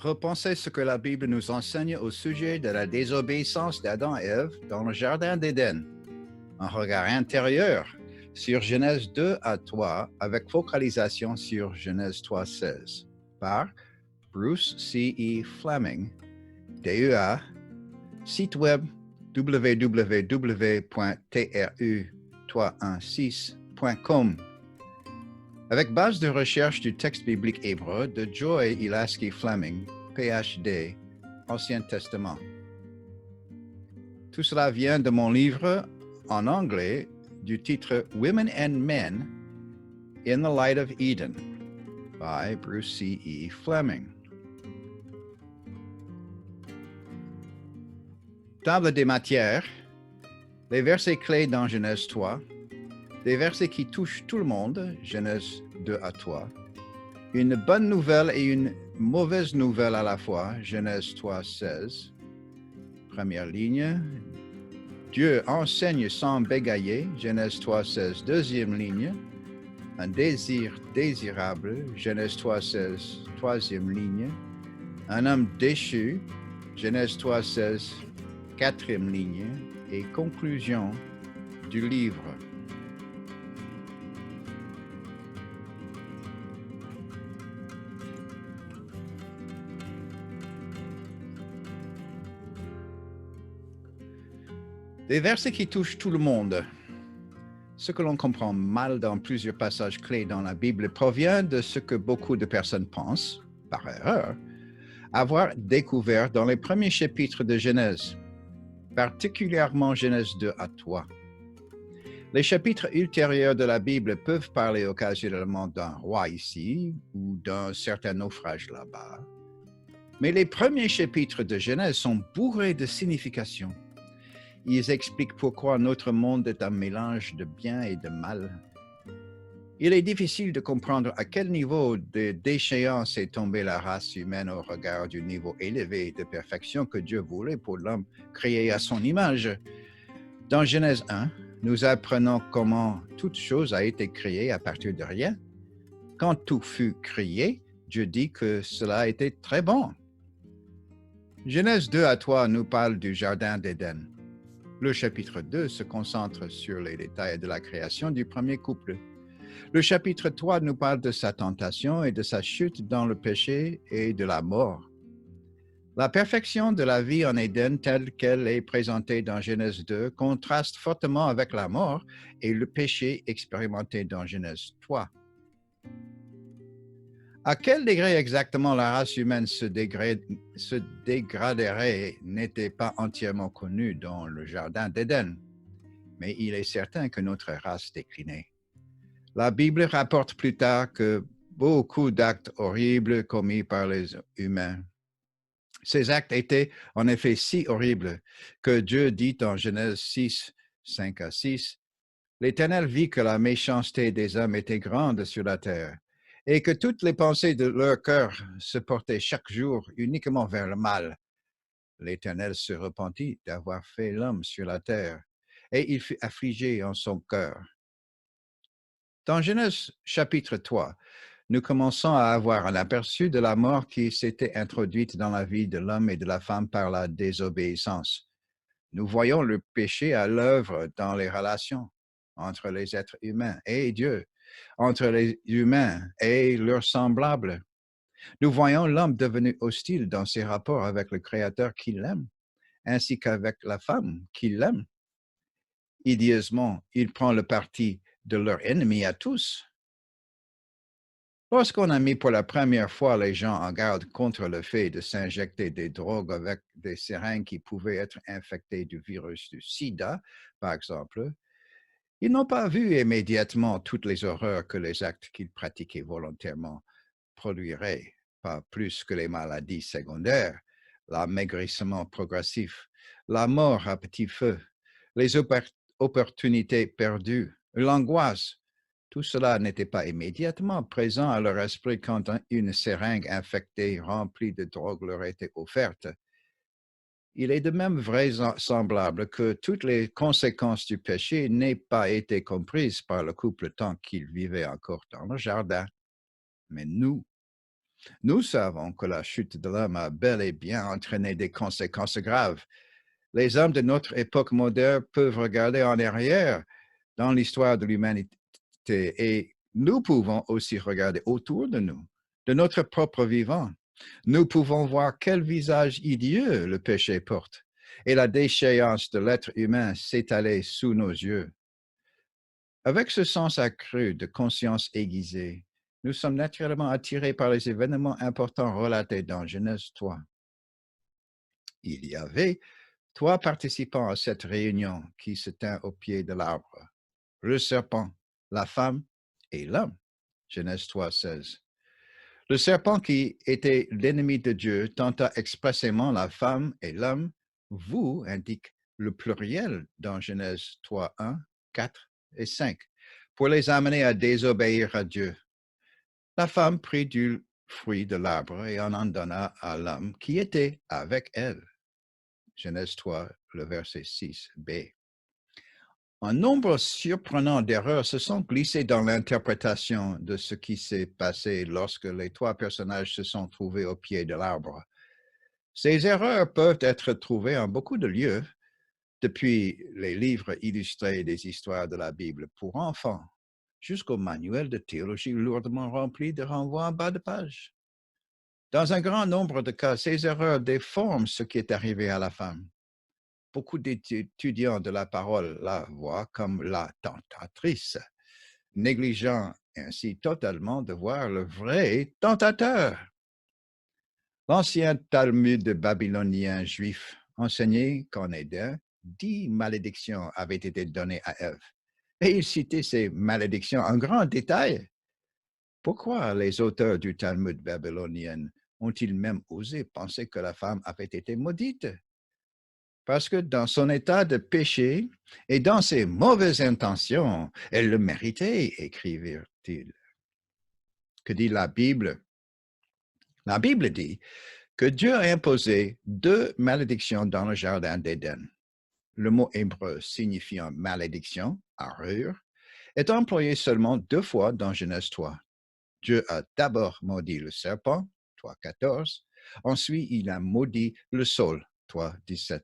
Repensez ce que la Bible nous enseigne au sujet de la désobéissance d'Adam et Ève dans le Jardin d'Éden. Un regard intérieur sur Genèse 2 à 3 avec focalisation sur Genèse 3:16 par Bruce C.E. Fleming, DEA, site web www.tru316.com. Avec base de recherche du texte biblique hébreu de Joy Ilaski Fleming, PhD, Ancien Testament. Tout cela vient de mon livre en anglais du titre Women and Men in the Light of Eden by Bruce C.E. Fleming. Table des matières, les versets clés dans Genèse 3, des versets qui touchent tout le monde, Genèse 2 à 3, une bonne nouvelle et une mauvaise nouvelle à la fois, Genèse 3:16, première ligne, Dieu enseigne sans bégayer, Genèse 3:16, deuxième ligne, un désir désirable, Genèse 3:16, troisième ligne, un homme déchu, Genèse 3:16, quatrième ligne, et conclusion du livre. Des versets qui touchent tout le monde. Ce que l'on comprend mal dans plusieurs passages clés dans la Bible provient de ce que beaucoup de personnes pensent, par erreur, avoir découvert dans les premiers chapitres de Genèse, particulièrement Genèse 2 à 3. Les chapitres ultérieurs de la Bible peuvent parler occasionnellement d'un roi ici ou d'un certain naufrage là-bas, mais les premiers chapitres de Genèse sont bourrés de signification. Ils expliquent pourquoi notre monde est un mélange de bien et de mal. Il est difficile de comprendre à quel niveau de déchéance est tombée la race humaine au regard du niveau élevé de perfection que Dieu voulait pour l'homme créé à son image. Dans Genèse 1, nous apprenons comment toute chose a été créée à partir de rien. Quand tout fut créé, Dieu dit que cela était très bon. Genèse 2 à 3 nous parle du Jardin d'Éden. Le chapitre 2 se concentre sur les détails de la création du premier couple. Le chapitre 3 nous parle de sa tentation et de sa chute dans le péché et de la mort. La perfection de la vie en Éden telle qu'elle est présentée dans Genèse 2 contraste fortement avec la mort et le péché expérimenté dans Genèse 3. À quel degré exactement la race humaine se dégraderait n'était pas entièrement connu dans le Jardin d'Éden, mais il est certain que notre race déclinait. La Bible rapporte plus tard que beaucoup d'actes horribles commis par les humains. Ces actes étaient en effet si horribles que Dieu dit en Genèse 6, 5 à 6, « L'Éternel vit que la méchanceté des hommes était grande sur la terre, et que toutes les pensées de leur cœur se portaient chaque jour uniquement vers le mal. L'Éternel se repentit d'avoir fait l'homme sur la terre, et il fut affligé en son cœur. » Dans Genèse chapitre 3, nous commençons à avoir un aperçu de la mort qui s'était introduite dans la vie de l'homme et de la femme par la désobéissance. Nous voyons le péché à l'œuvre dans les relations entre les êtres humains et Dieu, entre les humains et leurs semblables. Nous voyons l'homme devenu hostile dans ses rapports avec le Créateur qui l'aime, ainsi qu'avec la femme qui l'aime. Idéeusement, il prend le parti de leur ennemi à tous. Lorsqu'on a mis pour la première fois les gens en garde contre le fait de s'injecter des drogues avec des seringues qui pouvaient être infectées du virus du sida, par exemple, ils n'ont pas vu immédiatement toutes les horreurs que les actes qu'ils pratiquaient volontairement produiraient, pas plus que les maladies secondaires, l'amaigrissement progressif, la mort à petit feu, les opportunités perdues, l'angoisse. Tout cela n'était pas immédiatement présent à leur esprit quand une seringue infectée remplie de drogue leur était offerte. Il est de même vraisemblable que toutes les conséquences du péché n'aient pas été comprises par le couple tant qu'ils vivaient encore dans le jardin. Mais nous, Nous savons que la chute de l'homme a bel et bien entraîné des conséquences graves. Les hommes de notre époque moderne peuvent regarder en arrière dans l'histoire de l'humanité et nous pouvons aussi regarder autour de nous, de notre propre vivant. Nous pouvons voir quel visage hideeux le péché porte et la déchéance de l'être humain s'étaler sous nos yeux. Avec ce sens accru de conscience aiguisée, nous sommes naturellement attirés par les événements importants relatés dans Genèse 3. Il y avait 3 participants à cette réunion qui se tinrent au pied de l'arbre: le serpent, la femme et l'homme. Genèse 3, 16. Le serpent, qui était l'ennemi de Dieu, tenta expressément la femme et l'homme. Vous indique le pluriel dans Genèse 3, 1, 4 et 5, pour les amener à désobéir à Dieu. La femme prit du fruit de l'arbre et en donna à l'homme qui était avec elle. Genèse 3, le verset 6b. Un nombre surprenant d'erreurs se sont glissées dans l'interprétation de ce qui s'est passé lorsque les 3 personnages se sont trouvés au pied de l'arbre. Ces erreurs peuvent être trouvées en beaucoup de lieux, depuis les livres illustrés des histoires de la Bible pour enfants jusqu'aux manuels de théologie lourdement remplis de renvois en bas de page. Dans un grand nombre de cas, ces erreurs déforment ce qui est arrivé à la femme. Beaucoup d'étudiants de la parole la voient comme la tentatrice, négligeant ainsi totalement de voir le vrai tentateur. L'ancien Talmud babylonien juif enseignait qu'en Éden, 10 malédictions avaient été données à Ève. Et il citait ces malédictions en grand détail. Pourquoi les auteurs du Talmud babylonien ont-ils même osé penser que la femme avait été maudite? Parce que dans son état de péché et dans ses mauvaises intentions, elle le méritait, écrivirent-ils. Que dit la Bible? La Bible dit que Dieu a imposé 2 malédictions dans le jardin d'Éden. Le mot hébreu signifiant malédiction, arur, est employé seulement 2 fois dans Genèse 3. Dieu a d'abord maudit le serpent, 3,14. Ensuite, il a maudit le sol, 3,17.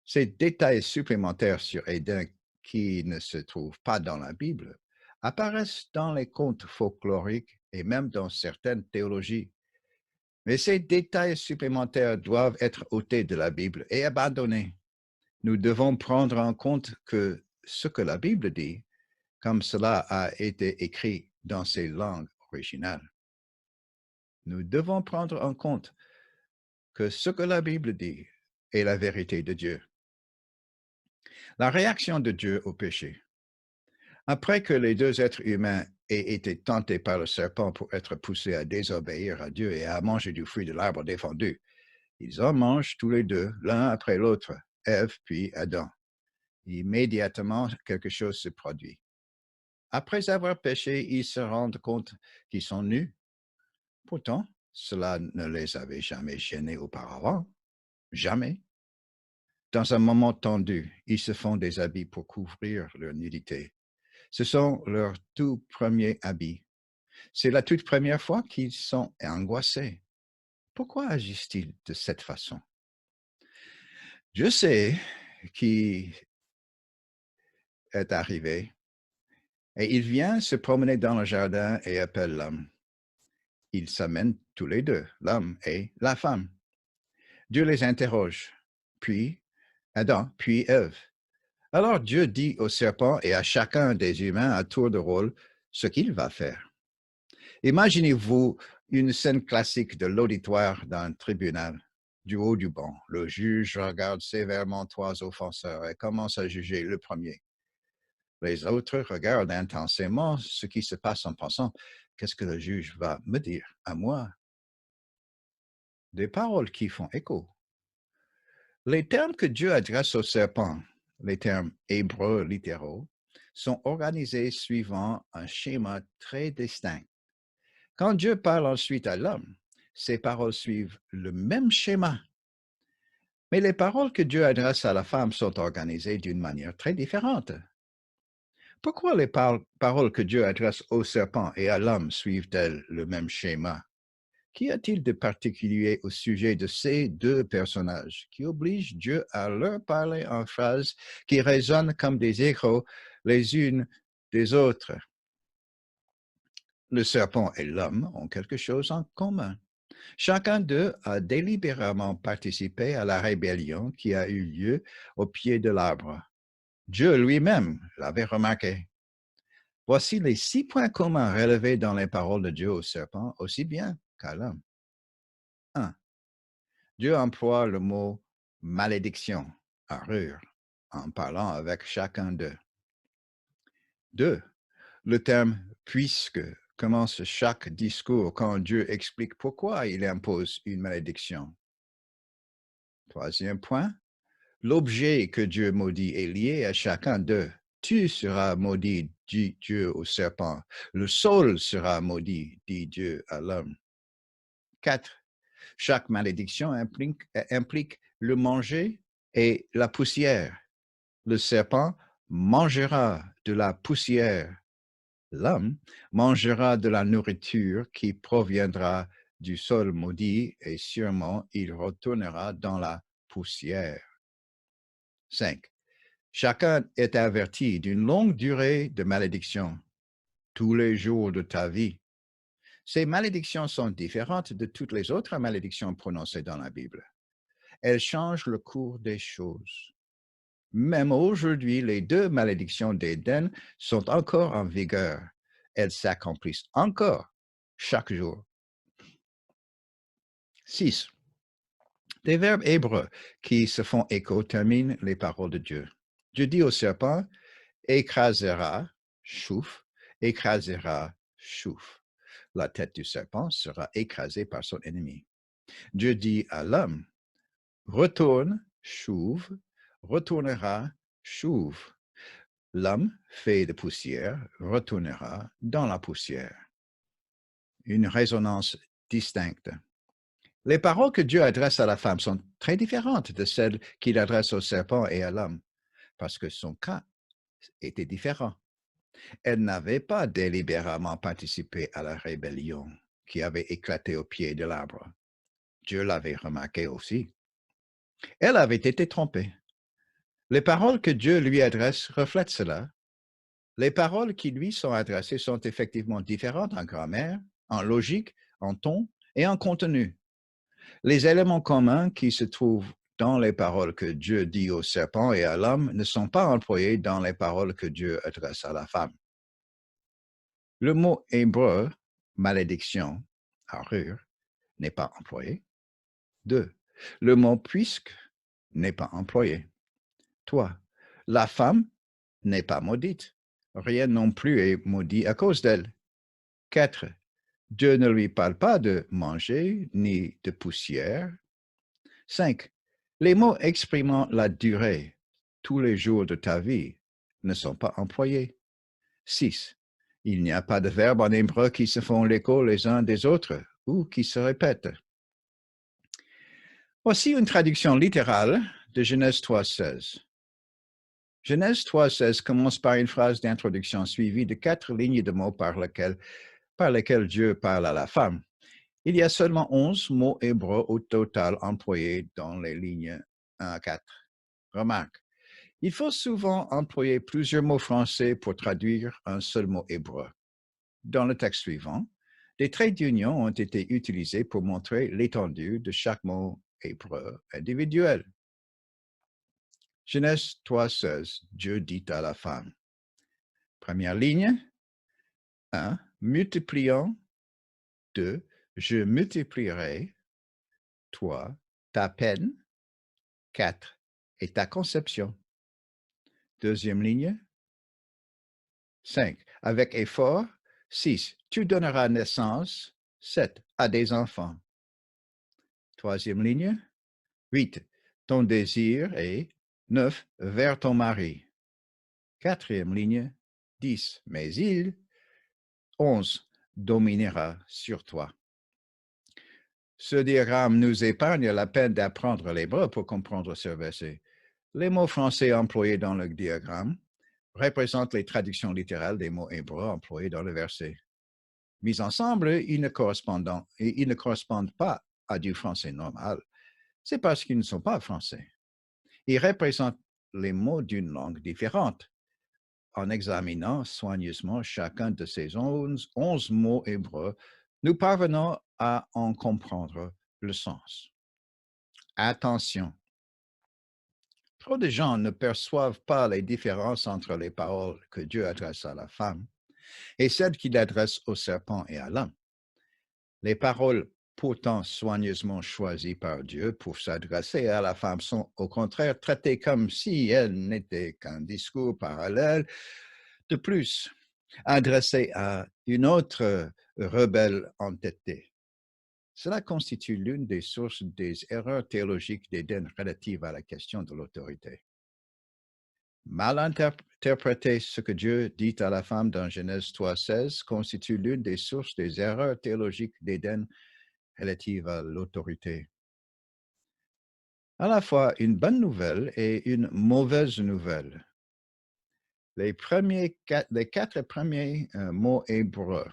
Ces détails supplémentaires sur Éden, qui ne se trouvent pas dans la Bible, apparaissent dans les contes folkloriques et même dans certaines théologies. Mais ces détails supplémentaires doivent être ôtés de la Bible et abandonnés. Nous devons prendre en compte que ce que la Bible dit, comme cela a été écrit dans ses langues originales. Nous devons prendre en compte que ce que la Bible dit est la vérité de Dieu. La réaction de Dieu au péché. Après que les 2 êtres humains aient été tentés par le serpent pour être poussés à désobéir à Dieu et à manger du fruit de l'arbre défendu, ils en mangent tous les 2, l'un après l'autre, Ève puis Adam. Immédiatement, quelque chose se produit. Après avoir péché, ils se rendent compte qu'ils sont nus. Pourtant, cela ne les avait jamais gênés auparavant. Jamais. Dans un moment tendu, ils se font des habits pour couvrir leur nudité. Ce sont leurs tout premiers habits. C'est la toute première fois qu'ils sont angoissés. Pourquoi agissent-ils de cette façon? Je sais qui est arrivé et il vient se promener dans le jardin et appelle l'homme. Ils s'amènent tous les 2, l'homme et la femme. Dieu les interroge, puis Adam, puis Ève. Alors Dieu dit au serpent et à chacun des humains à tour de rôle ce qu'il va faire. Imaginez-vous une scène classique de l'auditoire d'un tribunal. Du haut du banc, le juge regarde sévèrement 3 offenseurs et commence à juger le premier. Les autres regardent intensément ce qui se passe en pensant: qu'est-ce que le juge va me dire à moi? Des paroles qui font écho. Les termes que Dieu adresse au serpent, les termes hébreux littéraux, sont organisés suivant un schéma très distinct. Quand Dieu parle ensuite à l'homme, ses paroles suivent le même schéma. Mais les paroles que Dieu adresse à la femme sont organisées d'une manière très différente. Pourquoi les paroles que Dieu adresse au serpent et à l'homme suivent-elles le même schéma? Qu'y a-t-il de particulier au sujet de ces deux personnages qui obligent Dieu à leur parler en phrases qui résonnent comme des échos les unes des autres? Le serpent et l'homme ont quelque chose en commun. Chacun d'eux a délibérément participé à la rébellion qui a eu lieu au pied de l'arbre. Dieu lui-même l'avait remarqué. Voici les 6 points communs relevés dans les paroles de Dieu au serpent, aussi bien qu'à l'homme. 1. Dieu emploie le mot malédiction, arur, en parlant avec chacun d'eux. 2. Le terme puisque commence chaque discours quand Dieu explique pourquoi il impose une malédiction. 3e point, l'objet que Dieu maudit est lié à chacun d'eux. Tu seras maudit, dit Dieu au serpent. Le sol sera maudit, dit Dieu à l'homme. 4. Chaque malédiction implique le manger et la poussière. Le serpent mangera de la poussière. L'homme mangera de la nourriture qui proviendra du sol maudit et sûrement il retournera dans la poussière. 5. Chacun est averti d'une longue durée de malédiction tous les jours de ta vie. Ces malédictions sont différentes de toutes les autres malédictions prononcées dans la Bible. Elles changent le cours des choses. Même aujourd'hui, les 2 malédictions d'Éden sont encore en vigueur. Elles s'accomplissent encore chaque jour. 6. Des verbes hébreux qui se font écho terminent les paroles de Dieu. Dieu dit au serpent, écrasera, chouf, écrasera, chouf. La tête du serpent sera écrasée par son ennemi. Dieu dit à l'homme, retourne, chouve, retournera, chouve. L'homme fait de poussière retournera dans la poussière. Une résonance distincte. Les paroles que Dieu adresse à la femme sont très différentes de celles qu'il adresse au serpent et à l'homme, parce que son cas était différent. Elle n'avait pas délibérément participé à la rébellion qui avait éclaté au pied de l'arbre. Dieu l'avait remarqué aussi. Elle avait été trompée. Les paroles que Dieu lui adresse reflètent cela. Les paroles qui lui sont adressées sont effectivement différentes en grammaire, en logique, en ton et en contenu. Les éléments communs qui se trouvent dans les paroles que Dieu dit au serpent et à l'homme ne sont pas employés dans les paroles que Dieu adresse à la femme. Le mot hébreu, malédiction, arur, n'est pas employé. 2. Le mot puisque n'est pas employé. 3. La femme n'est pas maudite. Rien non plus est maudit à cause d'elle. 4. Dieu ne lui parle pas de manger ni de poussière. 5. Les mots exprimant la durée, tous les jours de ta vie, ne sont pas employés. 6. Il n'y a pas de verbes en hébreu qui se font l'écho les uns des autres ou qui se répètent. Voici une traduction littérale de Genèse 3.16. Genèse 3.16 commence par une phrase d'introduction suivie de 4 lignes de mots par lesquelles Dieu parle à la femme. Il y a seulement 11 mots hébreux au total employés dans les lignes 1 à 4. Remarque, il faut souvent employer plusieurs mots français pour traduire un seul mot hébreu. Dans le texte suivant, des traits d'union ont été utilisés pour montrer l'étendue de chaque mot hébreu individuel. Genèse 3.16, Dieu dit à la femme. Première ligne, 1. Multipliant. 2. Je multiplierai. 3. Ta peine. 4. Et ta conception. Deuxième ligne, 5. Avec effort. 6. Tu donneras naissance. 7. À des enfants. Troisième ligne, 8. Ton désir est 9. Vers ton mari. Quatrième ligne, 10. Mais il, 11. Dominera sur toi. Ce diagramme nous épargne la peine d'apprendre l'hébreu pour comprendre ce verset. Les mots français employés dans le diagramme représentent les traductions littérales des mots hébreux employés dans le verset. Mis ensemble, ils ne correspondent pas à du français normal. C'est parce qu'ils ne sont pas français. Ils représentent les mots d'une langue différente. En examinant soigneusement chacun de ces 11 mots hébreux, nous parvenons à en comprendre le sens. Attention, trop de gens ne perçoivent pas les différences entre les paroles que Dieu adresse à la femme et celles qu'il adresse au serpent et à l'homme. Les paroles pourtant soigneusement choisies par Dieu pour s'adresser à la femme sont au contraire traitées comme si elles n'étaient qu'un discours parallèle de plus, adressé à une autre rebelle entêtée. Cela constitue l'une des sources des erreurs théologiques d'Éden relatives à la question de l'autorité. Mal interpréter ce que Dieu dit à la femme dans Genèse 3,16 constitue l'une des sources des erreurs théologiques d'Éden relatives à l'autorité. À la fois une bonne nouvelle et une mauvaise nouvelle. Les quatre premiers mots hébreux.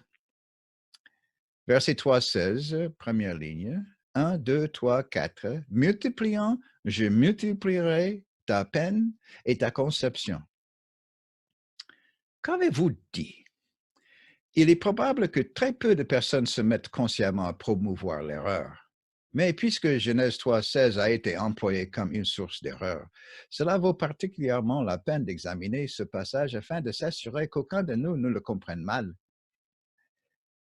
Verset 3,16, première ligne. 1, 2, 3, 4. Multipliant, je multiplierai ta peine et ta conception. Qu'avez-vous dit? Il est probable que très peu de personnes se mettent consciemment à promouvoir l'erreur. Mais puisque Genèse 3,16 a été employé comme une source d'erreur, cela vaut particulièrement la peine d'examiner ce passage afin de s'assurer qu'aucun de nous ne le comprenne mal.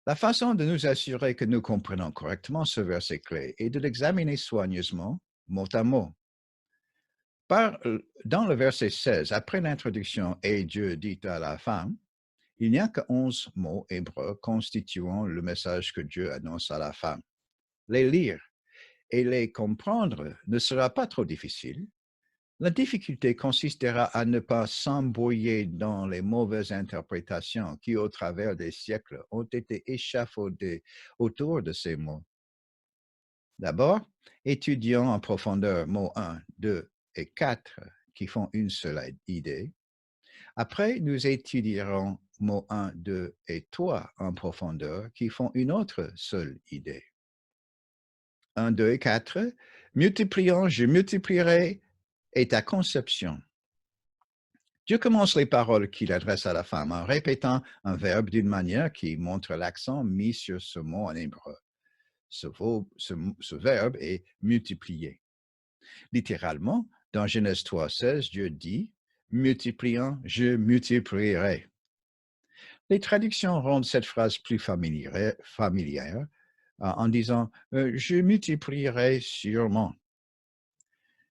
La façon de nous assurer que nous comprenons correctement ce verset clé est de l'examiner soigneusement, mot à mot. Dans le verset 16, après l'introduction « Et Dieu dit à la femme », il n'y a que 11 mots hébreux constituant le message que Dieu annonce à la femme. Les lire et les comprendre ne sera pas trop difficile. La difficulté consistera à ne pas s'embrouiller dans les mauvaises interprétations qui, au travers des siècles, ont été échafaudées autour de ces mots. D'abord, étudions en profondeur mots 1, 2 et 4 qui font une seule idée. Après, nous étudierons mots 1, 2 et 3 en profondeur qui font une autre seule idée. 1, 2 et 4, multipliant, je multiplierai et ta conception. Dieu commence les paroles qu'il adresse à la femme en répétant un verbe d'une manière qui montre l'accent mis sur ce mot en hébreu. Ce verbe est multiplier. Littéralement, dans Genèse 3,16, Dieu dit « multipliant, je multiplierai ». Les traductions rendent cette phrase plus familière en disant « je multiplierai sûrement ».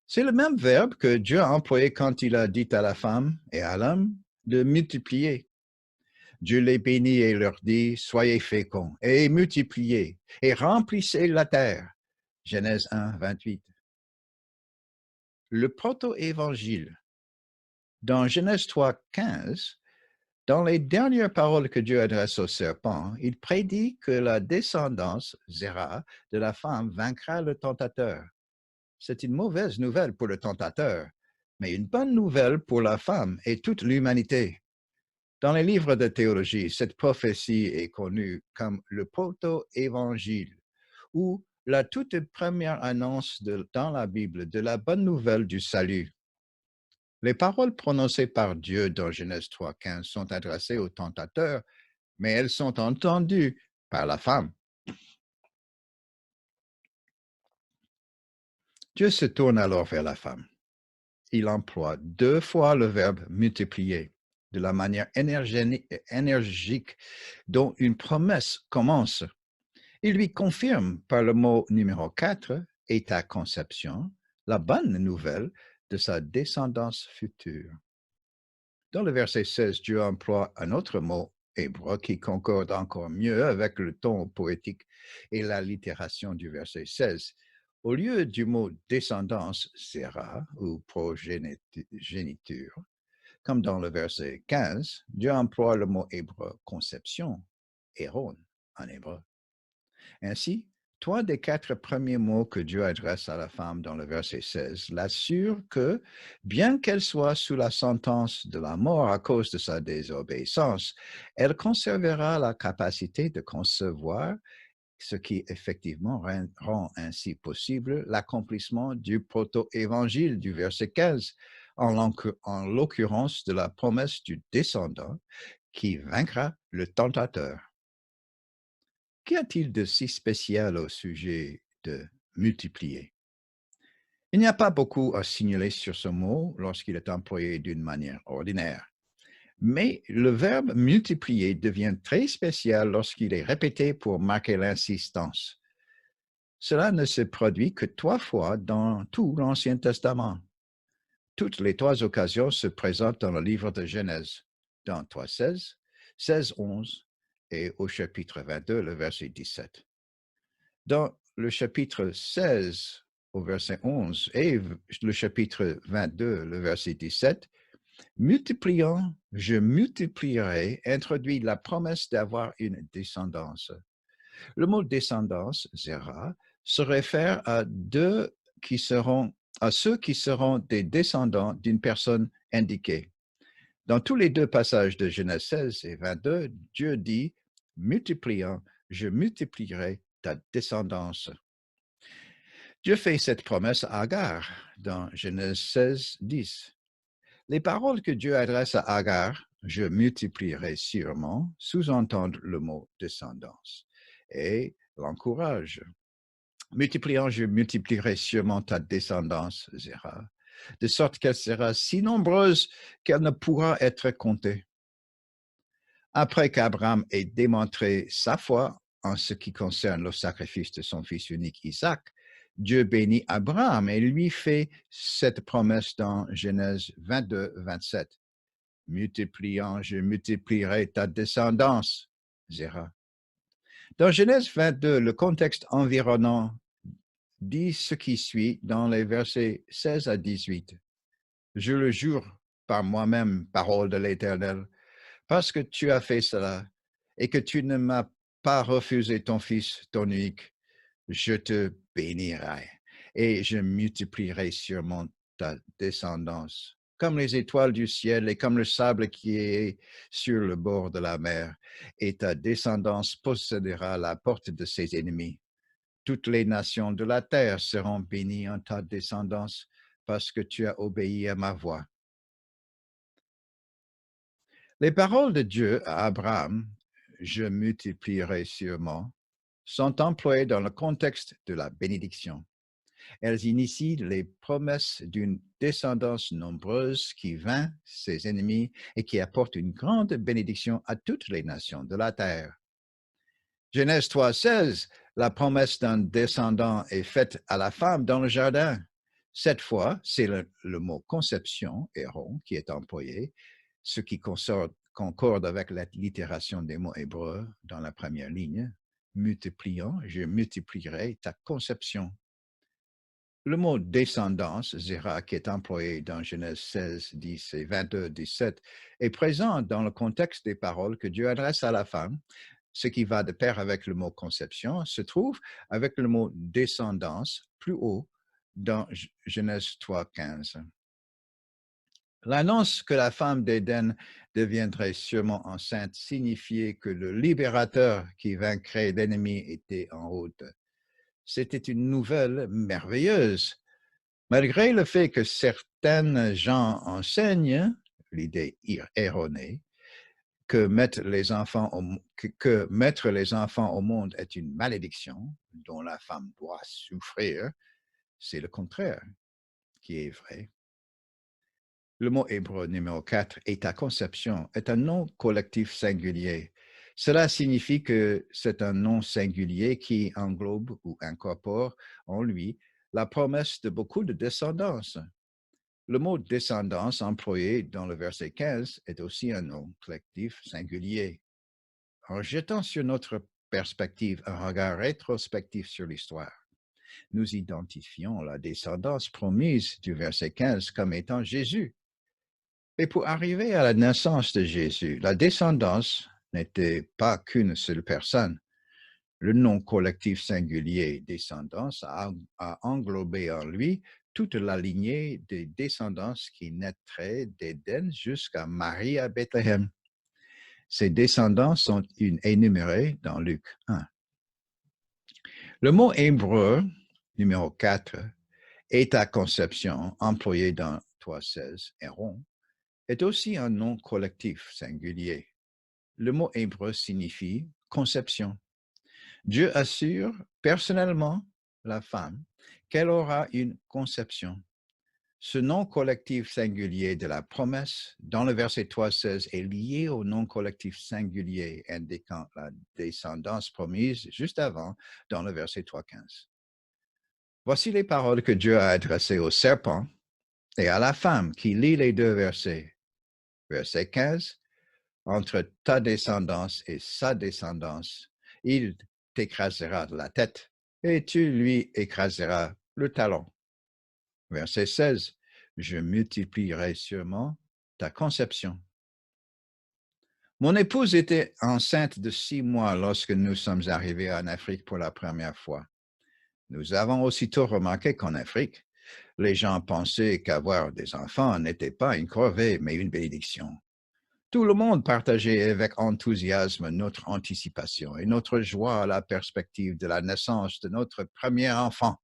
C'est le même verbe que Dieu a employé quand il a dit à la femme et à l'homme de multiplier. Dieu les bénit et leur dit, soyez féconds et multipliez et remplissez la terre. Genèse 1, 28. Le proto-évangile. Dans Genèse 3, 15, dans les dernières paroles que Dieu adresse au serpent, il prédit que la descendance, Zéra, de la femme vaincra le tentateur. C'est une mauvaise nouvelle pour le tentateur, mais une bonne nouvelle pour la femme et toute l'humanité. Dans les livres de théologie, cette prophétie est connue comme le proto-évangile, ou la toute première annonce dans la Bible de la bonne nouvelle du salut. Les paroles prononcées par Dieu dans Genèse 3,15 sont adressées au tentateur, mais elles sont entendues par la femme. Dieu se tourne alors vers la femme. Il emploie 2 fois le verbe multiplier de la manière énergique dont une promesse commence. Il lui confirme par le mot numéro 4 et ta conception, la bonne nouvelle de sa descendance future. Dans le verset 16, Dieu emploie un autre mot hébreu qui concorde encore mieux avec le ton poétique et la littération du verset 16. Au lieu du mot descendance, sera ou progéniture, comme dans le verset 15, Dieu emploie le mot hébreu conception, héron en hébreu. Ainsi, Trois des quatre premiers mots que Dieu adresse à la femme dans le verset 16 l'assurent que, bien qu'elle soit sous la sentence de la mort à cause de sa désobéissance, elle conservera la capacité de concevoir, ce qui effectivement rend ainsi possible l'accomplissement du proto-évangile du verset 15, en l'occurrence de la promesse du descendant qui vaincra le tentateur. Qu'y a-t-il de si spécial au sujet de multiplier? Il n'y a pas beaucoup à signaler sur ce mot lorsqu'il est employé d'une manière ordinaire. Mais le verbe multiplier devient très spécial lorsqu'il est répété pour marquer l'insistance. Cela ne se produit que 3 fois dans tout l'Ancien Testament. Toutes les 3 occasions se présentent dans le livre de Genèse, dans 3.16, 16.11 et au chapitre 22, le verset 17. Dans le chapitre 16 au verset 11 et le chapitre 22, le verset 17, multipliant, je multiplierai introduit la promesse d'avoir une descendance. Le mot descendance, zera, se réfère à ceux qui seront des descendants d'une personne indiquée. Dans tous les 2 passages de Genèse 16 et 22, Dieu dit, multipliant, je multiplierai ta descendance. Dieu fait cette promesse à Agar dans Genèse 16, 10. Les paroles que Dieu adresse à Agar, je multiplierai sûrement, sous-entendent le mot descendance et l'encourage. Multipliant, je multiplierai sûrement ta descendance, Zéra, de sorte qu'elle sera si nombreuse qu'elle ne pourra être comptée. Après qu'Abraham ait démontré sa foi en ce qui concerne le sacrifice de son fils unique Isaac, Dieu bénit Abraham et lui fait cette promesse dans Genèse 22, 27. Multipliant, je multiplierai ta descendance, Zéra. Dans Genèse 22, le contexte environnant dit ce qui suit dans les versets 16 à 18. Je le jure par moi-même, parole de l'Éternel, parce que tu as fait cela et que tu ne m'as pas refusé ton fils, ton unique, je te bénirai et je multiplierai sûrement ta descendance, comme les étoiles du ciel et comme le sable qui est sur le bord de la mer, et ta descendance possédera la porte de ses ennemis. Toutes les nations de la terre seront bénies en ta descendance parce que tu as obéi à ma voix. Les paroles de Dieu à Abraham, je multiplierai sûrement, sont employées dans le contexte de la bénédiction. Elles initient les promesses d'une descendance nombreuse qui vainc ses ennemis et qui apporte une grande bénédiction à toutes les nations de la terre. Genèse 3.16, la promesse d'un descendant est faite à la femme dans le jardin. Cette fois, c'est le mot conception, héron, qui est employé, ce qui concorde avec la littération des mots hébreux dans la première ligne. Multipliant, je multiplierai ta conception. Le mot descendance, zera, qui est employé dans Genèse 16, 10 et 22, 17, est présent dans le contexte des paroles que Dieu adresse à la femme. Ce qui va de pair avec le mot conception se trouve avec le mot descendance plus haut dans Genèse 3, 15. L'annonce que la femme d'Éden deviendrait sûrement enceinte signifiait que le libérateur qui vaincrait l'ennemi était en route. C'était une nouvelle merveilleuse. Malgré le fait que certaines gens enseignent l'idée erronée que mettre les enfants au monde est une malédiction dont la femme doit souffrir, c'est le contraire qui est vrai. Le mot hébreu numéro 4, et ta conception, est un nom collectif singulier. Cela signifie que c'est un nom singulier qui englobe ou incorpore en lui la promesse de beaucoup de descendance. Le mot descendance employé dans le verset 15 est aussi un nom collectif singulier. En jetant sur notre perspective un regard rétrospectif sur l'histoire, nous identifions la descendance promise du verset 15 comme étant Jésus. Et pour arriver à la naissance de Jésus, la descendance n'était pas qu'une seule personne. Le nom collectif singulier descendance a englobé en lui toute la lignée des descendances qui naîtraient d'Éden jusqu'à Marie à Bethléem. Ces descendants sont énumérés dans Luc 1. Le mot hébreu numéro 4 est à conception, employé dans 3.16, Héron, est aussi un nom collectif singulier. Le mot hébreu signifie conception. Dieu assure personnellement la femme qu'elle aura une conception. Ce nom collectif singulier de la promesse dans le verset 3.16 est lié au nom collectif singulier indiquant la descendance promise juste avant dans le verset 3.15. Voici les paroles que Dieu a adressées au serpent et à la femme qui lit les deux versets. Verset 15, entre ta descendance et sa descendance, il t'écrasera de la tête et tu lui écraseras le talon. Verset 16, je multiplierai sûrement ta conception. Mon épouse était enceinte de 6 mois lorsque nous sommes arrivés en Afrique pour la première fois. Nous avons aussitôt remarqué qu'en Afrique, les gens pensaient qu'avoir des enfants n'était pas une corvée, mais une bénédiction. Tout le monde partageait avec enthousiasme notre anticipation et notre joie à la perspective de la naissance de notre premier enfant.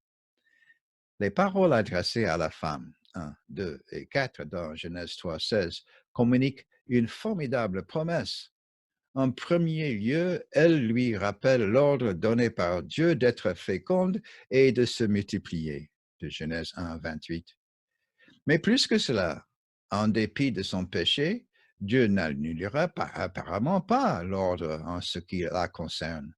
Les paroles adressées à la femme, 1, 2 et 4 dans Genèse 3.16, communiquent une formidable promesse. En premier lieu, elle lui rappelle l'ordre donné par Dieu d'être féconde et de se multiplier, de Genèse 1.28. Mais plus que cela, en dépit de son péché, Dieu n'annulera apparemment pas l'ordre en ce qui la concerne.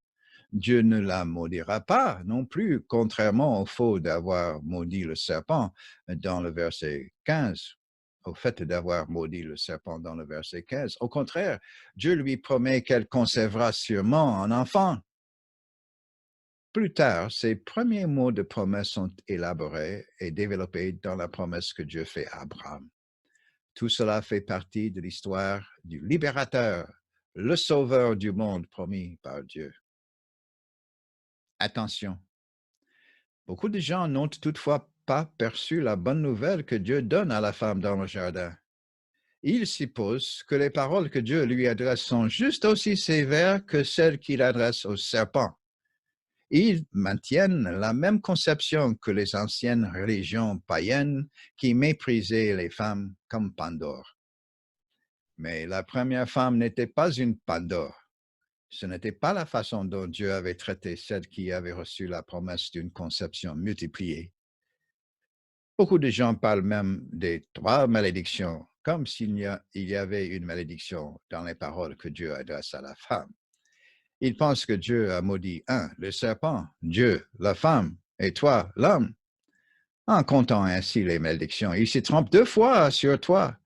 Dieu ne la maudira pas non plus, contrairement au fait d'avoir maudit le serpent dans le verset 15. Au fait d'avoir maudit le serpent dans le verset 15. Au contraire, Dieu lui promet qu'elle concevra sûrement un enfant. Plus tard, ces premiers mots de promesse sont élaborés et développés dans la promesse que Dieu fait à Abraham. Tout cela fait partie de l'histoire du libérateur, le sauveur du monde promis par Dieu. Attention, beaucoup de gens n'ont toutefois pas perçu la bonne nouvelle que Dieu donne à la femme dans le jardin. Ils supposent que les paroles que Dieu lui adresse sont juste aussi sévères que celles qu'il adresse au serpent. Ils maintiennent la même conception que les anciennes religions païennes qui méprisaient les femmes comme Pandore. Mais la première femme n'était pas une Pandore. Ce n'était pas la façon dont Dieu avait traité celle qui avait reçu la promesse d'une conception multipliée. Beaucoup de gens parlent même des 3 malédictions, comme s'il y avait une malédiction dans les paroles que Dieu adresse à la femme. Ils pensent que Dieu a maudit 1, le serpent, Dieu, la femme, et toi, l'homme. En comptant ainsi les malédictions, ils se trompent 2 fois sur toi.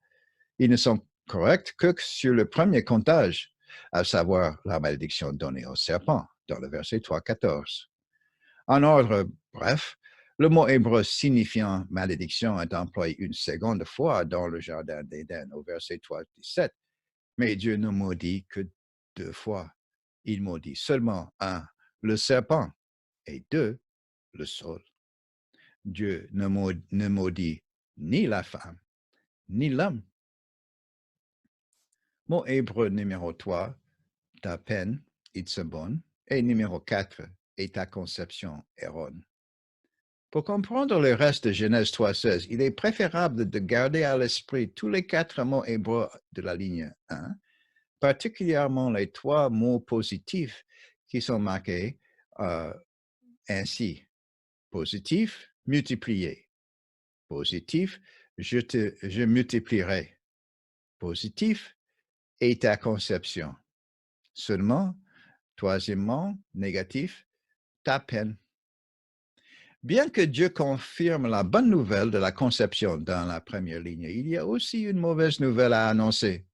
Ils ne sont corrects que sur le premier comptage, à savoir la malédiction donnée au serpent, dans le verset 3.14. En ordre bref, le mot hébreu signifiant malédiction est employé une seconde fois dans le jardin d'Éden, au verset 3.17. Mais Dieu ne maudit que 2 fois. Il maudit seulement 1, le serpent, et 2, le sol. Dieu ne maudit ni la femme, ni l'homme. Mot hébreu numéro 3, ta peine, itzebon, et numéro 4, et ta conception, Héron. Pour comprendre le reste de Genèse 3.16, il est préférable de garder à l'esprit tous les 4 mots hébreux de la ligne 1, particulièrement les 3 mots positifs qui sont marqués ainsi. Positif, multiplier. Positif, je multiplierai. Positif, et ta conception. Seulement, troisièmement, négatif, ta peine. Bien que Dieu confirme la bonne nouvelle de la conception dans la première ligne, il y a aussi une mauvaise nouvelle à annoncer.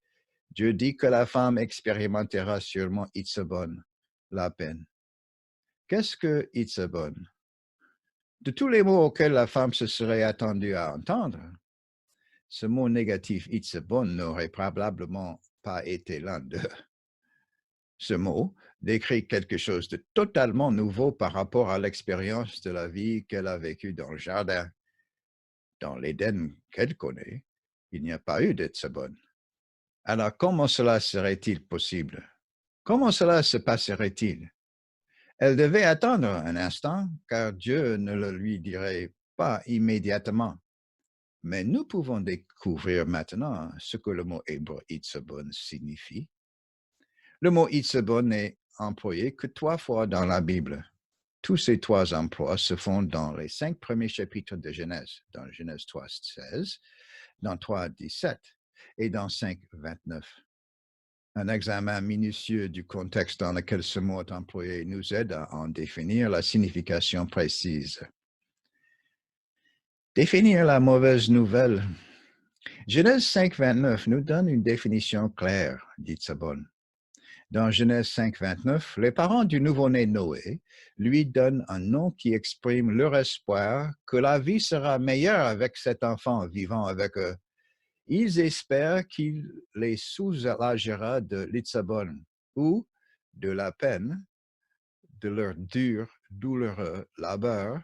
Dieu dit que la femme expérimentera sûrement itzebon, la peine. Qu'est-ce que itzebon? De tous les mots auxquels la femme se serait attendue à entendre, ce mot négatif itzebon n'aurait probablement pas été l'un d'eux. Ce mot décrit quelque chose de totalement nouveau par rapport à l'expérience de la vie qu'elle a vécue dans le jardin. Dans l'Éden qu'elle connaît, il n'y a pas eu d'Etsabon. Alors comment cela serait-il possible? Comment cela se passerait-il? Elle devait attendre un instant, car Dieu ne le lui dirait pas immédiatement. Mais nous pouvons découvrir maintenant ce que le mot hébreu Itzabon signifie. Le mot Itzabon n'est employé que 3 fois dans la Bible. Tous ces 3 emplois se font dans les 5 premiers chapitres de Genèse, dans Genèse 3:16, dans 3:17 et dans 5:29. Un examen minutieux du contexte dans lequel ce mot est employé nous aide à en définir la signification précise. Définir la mauvaise nouvelle. Genèse 5:29 nous donne une définition claire d'Itzabon. Dans Genèse 5:29, les parents du nouveau-né Noé lui donnent un nom qui exprime leur espoir que la vie sera meilleure avec cet enfant vivant avec eux. Ils espèrent qu'il les soulagera de l'Itzabon ou de la peine de leur douloureux labeur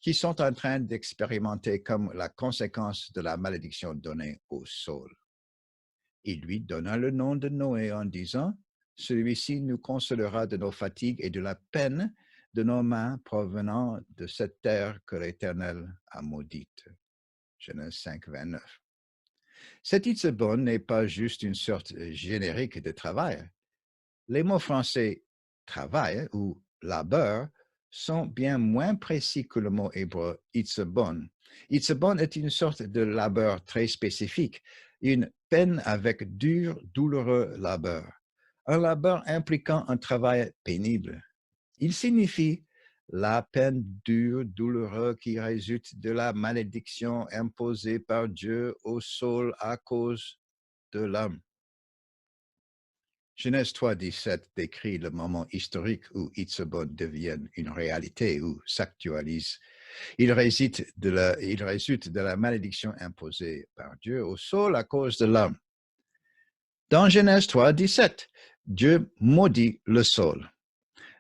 qui sont en train d'expérimenter comme la conséquence de la malédiction donnée au sol. Il lui donna le nom de Noé en disant, « Celui-ci nous consolera de nos fatigues et de la peine de nos mains provenant de cette terre que l'Éternel a maudite. » Genèse 5:29. Cet Itzabon n'est pas juste une sorte générique de travail. Les mots français travail ou labeur sont bien moins précis que le mot hébreu Itzabon. Itzabon est une sorte de labeur très spécifique, une peine avec dur, douloureux labeur, un labeur impliquant un travail pénible. Il signifie la peine dure, douloureuse qui résulte de la malédiction imposée par Dieu au sol à cause de l'homme. Genèse 3:17 décrit le moment historique où Itzabon devient une réalité ou s'actualise. Il résulte de la malédiction imposée par Dieu au sol à cause de l'homme. Dans Genèse 3:17, Dieu maudit le sol.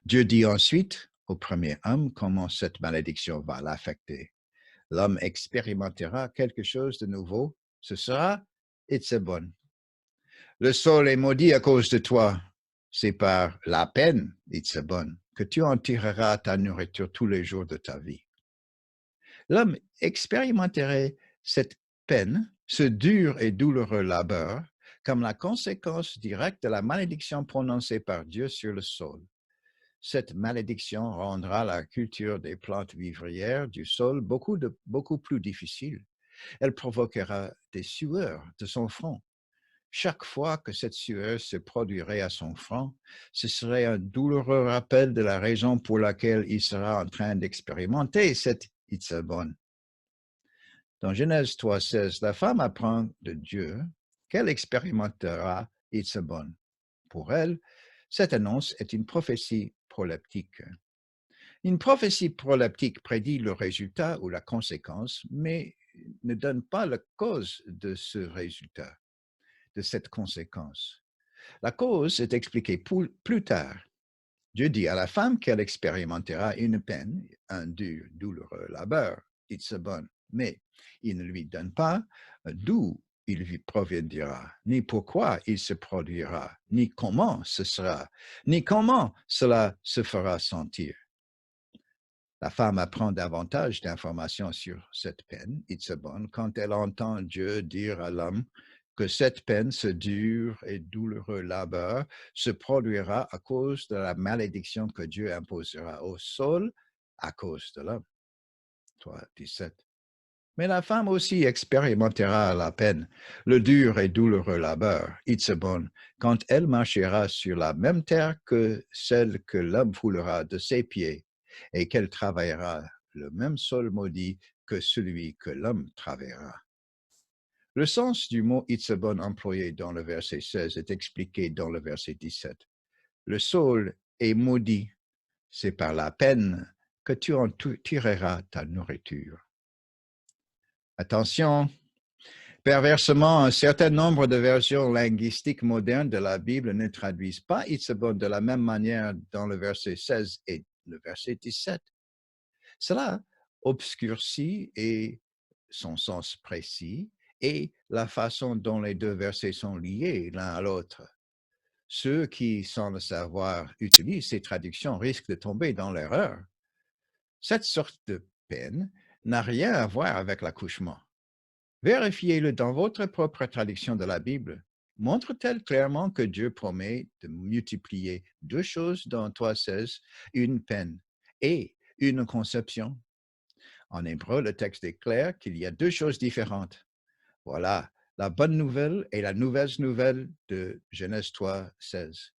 Dieu dit ensuite au premier homme comment cette malédiction va l'affecter. L'homme expérimentera quelque chose de nouveau. Ce sera Itzabon. Le sol est maudit à cause de toi. C'est par la peine, Itzabon, que tu en tireras ta nourriture tous les jours de ta vie. L'homme expérimenterait cette peine, ce dur et douloureux labeur, comme la conséquence directe de la malédiction prononcée par Dieu sur le sol. Cette malédiction rendra la culture des plantes vivrières du sol beaucoup plus difficile. Elle provoquera des sueurs de son front. Chaque fois que cette sueur se produirait à son front, ce serait un douloureux rappel de la raison pour laquelle il sera en train d'expérimenter cette Itzabon. Dans Genèse 3:16, la femme apprend de Dieu qu'elle expérimentera Itzabon. Pour elle, cette annonce est une prophétie proleptique. Une prophétie proleptique prédit le résultat ou la conséquence, mais ne donne pas la cause de ce résultat, de cette conséquence. La cause est expliquée plus tard. Dieu dit à la femme qu'elle expérimentera une peine, un dur, douloureux labeur, Itzabon, mais il ne lui donne pas d'où il lui proviendra, ni pourquoi il se produira, ni comment ce sera, ni comment cela se fera sentir. La femme apprend davantage d'informations sur cette peine, Itzabon, quand elle entend Dieu dire à l'homme que cette peine, ce dur et douloureux labeur, se produira à cause de la malédiction que Dieu imposera au sol à cause de l'homme. 3:17. Mais la femme aussi expérimentera la peine, le dur et douloureux labeur, Itzabon, quand elle marchera sur la même terre que celle que l'homme foulera de ses pieds, et qu'elle travaillera le même sol maudit que celui que l'homme travaillera. Le sens du mot Itzabon employé dans le verset 16 est expliqué dans le verset 17. Le sol est maudit, c'est par la peine que tu en tireras ta nourriture. Attention, Perversement, un certain nombre de versions linguistiques modernes de la Bible ne traduisent pas Itzebon de la même manière dans le verset 16 et le verset 17. Cela obscurcit et son sens précis et la façon dont les deux versets sont liés l'un à l'autre. Ceux qui, sans le savoir, utilisent ces traductions risquent de tomber dans l'erreur. Cette sorte de peine n'a rien à voir avec l'accouchement. Vérifiez-le dans votre propre traduction de la Bible. Montre-t-elle clairement que Dieu promet de multiplier deux choses dans 3,16, une peine et une conception? En hébreu, le texte est clair qu'il y a deux choses différentes. Voilà la bonne nouvelle et la mauvaise nouvelle de Genèse 3,16.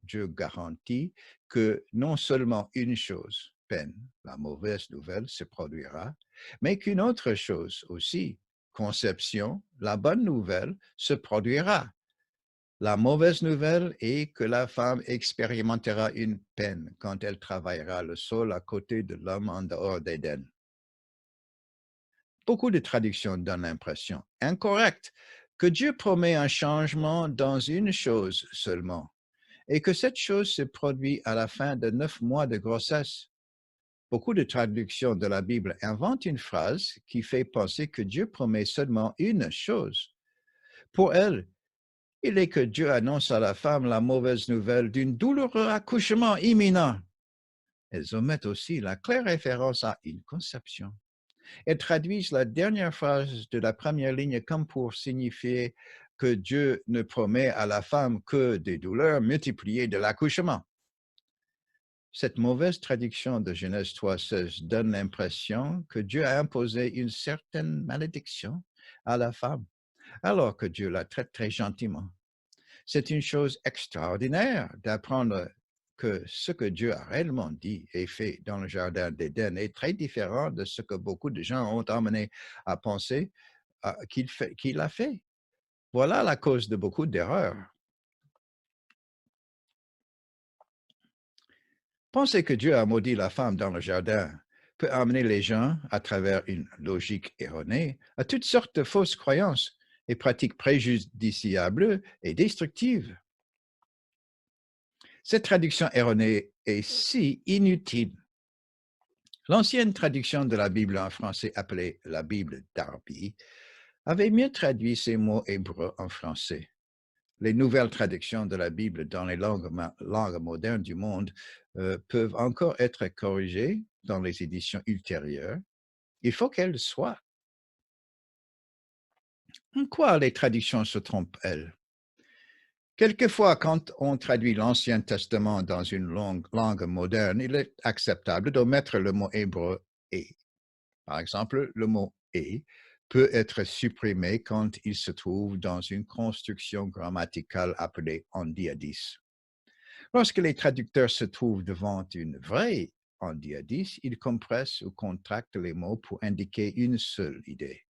Dieu garantit que non seulement une chose, peine, la mauvaise nouvelle, se produira, mais qu'une autre chose aussi, conception, la bonne nouvelle, se produira. La mauvaise nouvelle est que la femme expérimentera une peine quand elle travaillera le sol à côté de l'homme en dehors d'Éden. Beaucoup de traductions donnent l'impression, incorrecte, que Dieu promet un changement dans une chose seulement et que cette chose se produit à la fin de 9 mois de grossesse. Beaucoup de traductions de la Bible inventent une phrase qui fait penser que Dieu promet seulement une chose. Pour elle, il est que Dieu annonce à la femme la mauvaise nouvelle d'un douloureux accouchement imminent. Elles omettent aussi la claire référence à une conception. Elles traduisent la dernière phrase de la première ligne comme pour signifier que Dieu ne promet à la femme que des douleurs multipliées de l'accouchement. Cette mauvaise traduction de Genèse 3,16 donne l'impression que Dieu a imposé une certaine malédiction à la femme, alors que Dieu la traite très gentiment. C'est une chose extraordinaire d'apprendre que ce que Dieu a réellement dit et fait dans le jardin d'Éden est très différent de ce que beaucoup de gens ont amené à penser qu'il a fait. Voilà la cause de beaucoup d'erreurs. Penser que Dieu a maudit la femme dans le jardin peut amener les gens, à travers une logique erronée, à toutes sortes de fausses croyances et pratiques préjudiciables et destructives. Cette traduction erronée est si inutile. L'ancienne traduction de la Bible en français, appelée la Bible Darby, avait mieux traduit ces mots hébreux en français. Les nouvelles traductions de la Bible dans les langues modernes du monde peuvent encore être corrigées dans les éditions ultérieures. Il faut qu'elles soient. En quoi les traductions se trompent-elles? Quelquefois, quand on traduit l'Ancien Testament dans une langue moderne, il est acceptable d'omettre le mot hébreu et. Par exemple, le mot et peut être supprimé quand il se trouve dans une construction grammaticale appelée endiadis. Lorsque les traducteurs se trouvent devant une vraie endiadis, ils compressent ou contractent les mots pour indiquer une seule idée.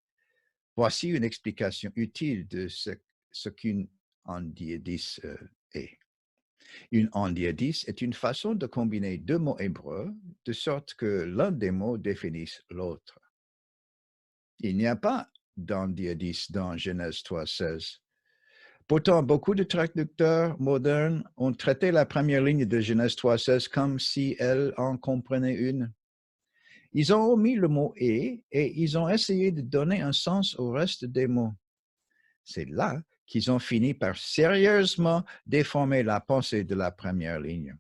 Voici une explication utile de ce qu'une endiadis est. Une endiadis est une façon de combiner deux mots hébreux de sorte que l'un des mots définisse l'autre. Il n'y a pas d'endiadis dans Genèse 3,16. Pourtant, beaucoup de traducteurs modernes ont traité la première ligne de Genèse 3,16 comme si elle en comprenait une. Ils ont omis le mot et ils ont essayé de donner un sens au reste des mots. C'est là qu'ils ont fini par sérieusement déformer la pensée de la première ligne.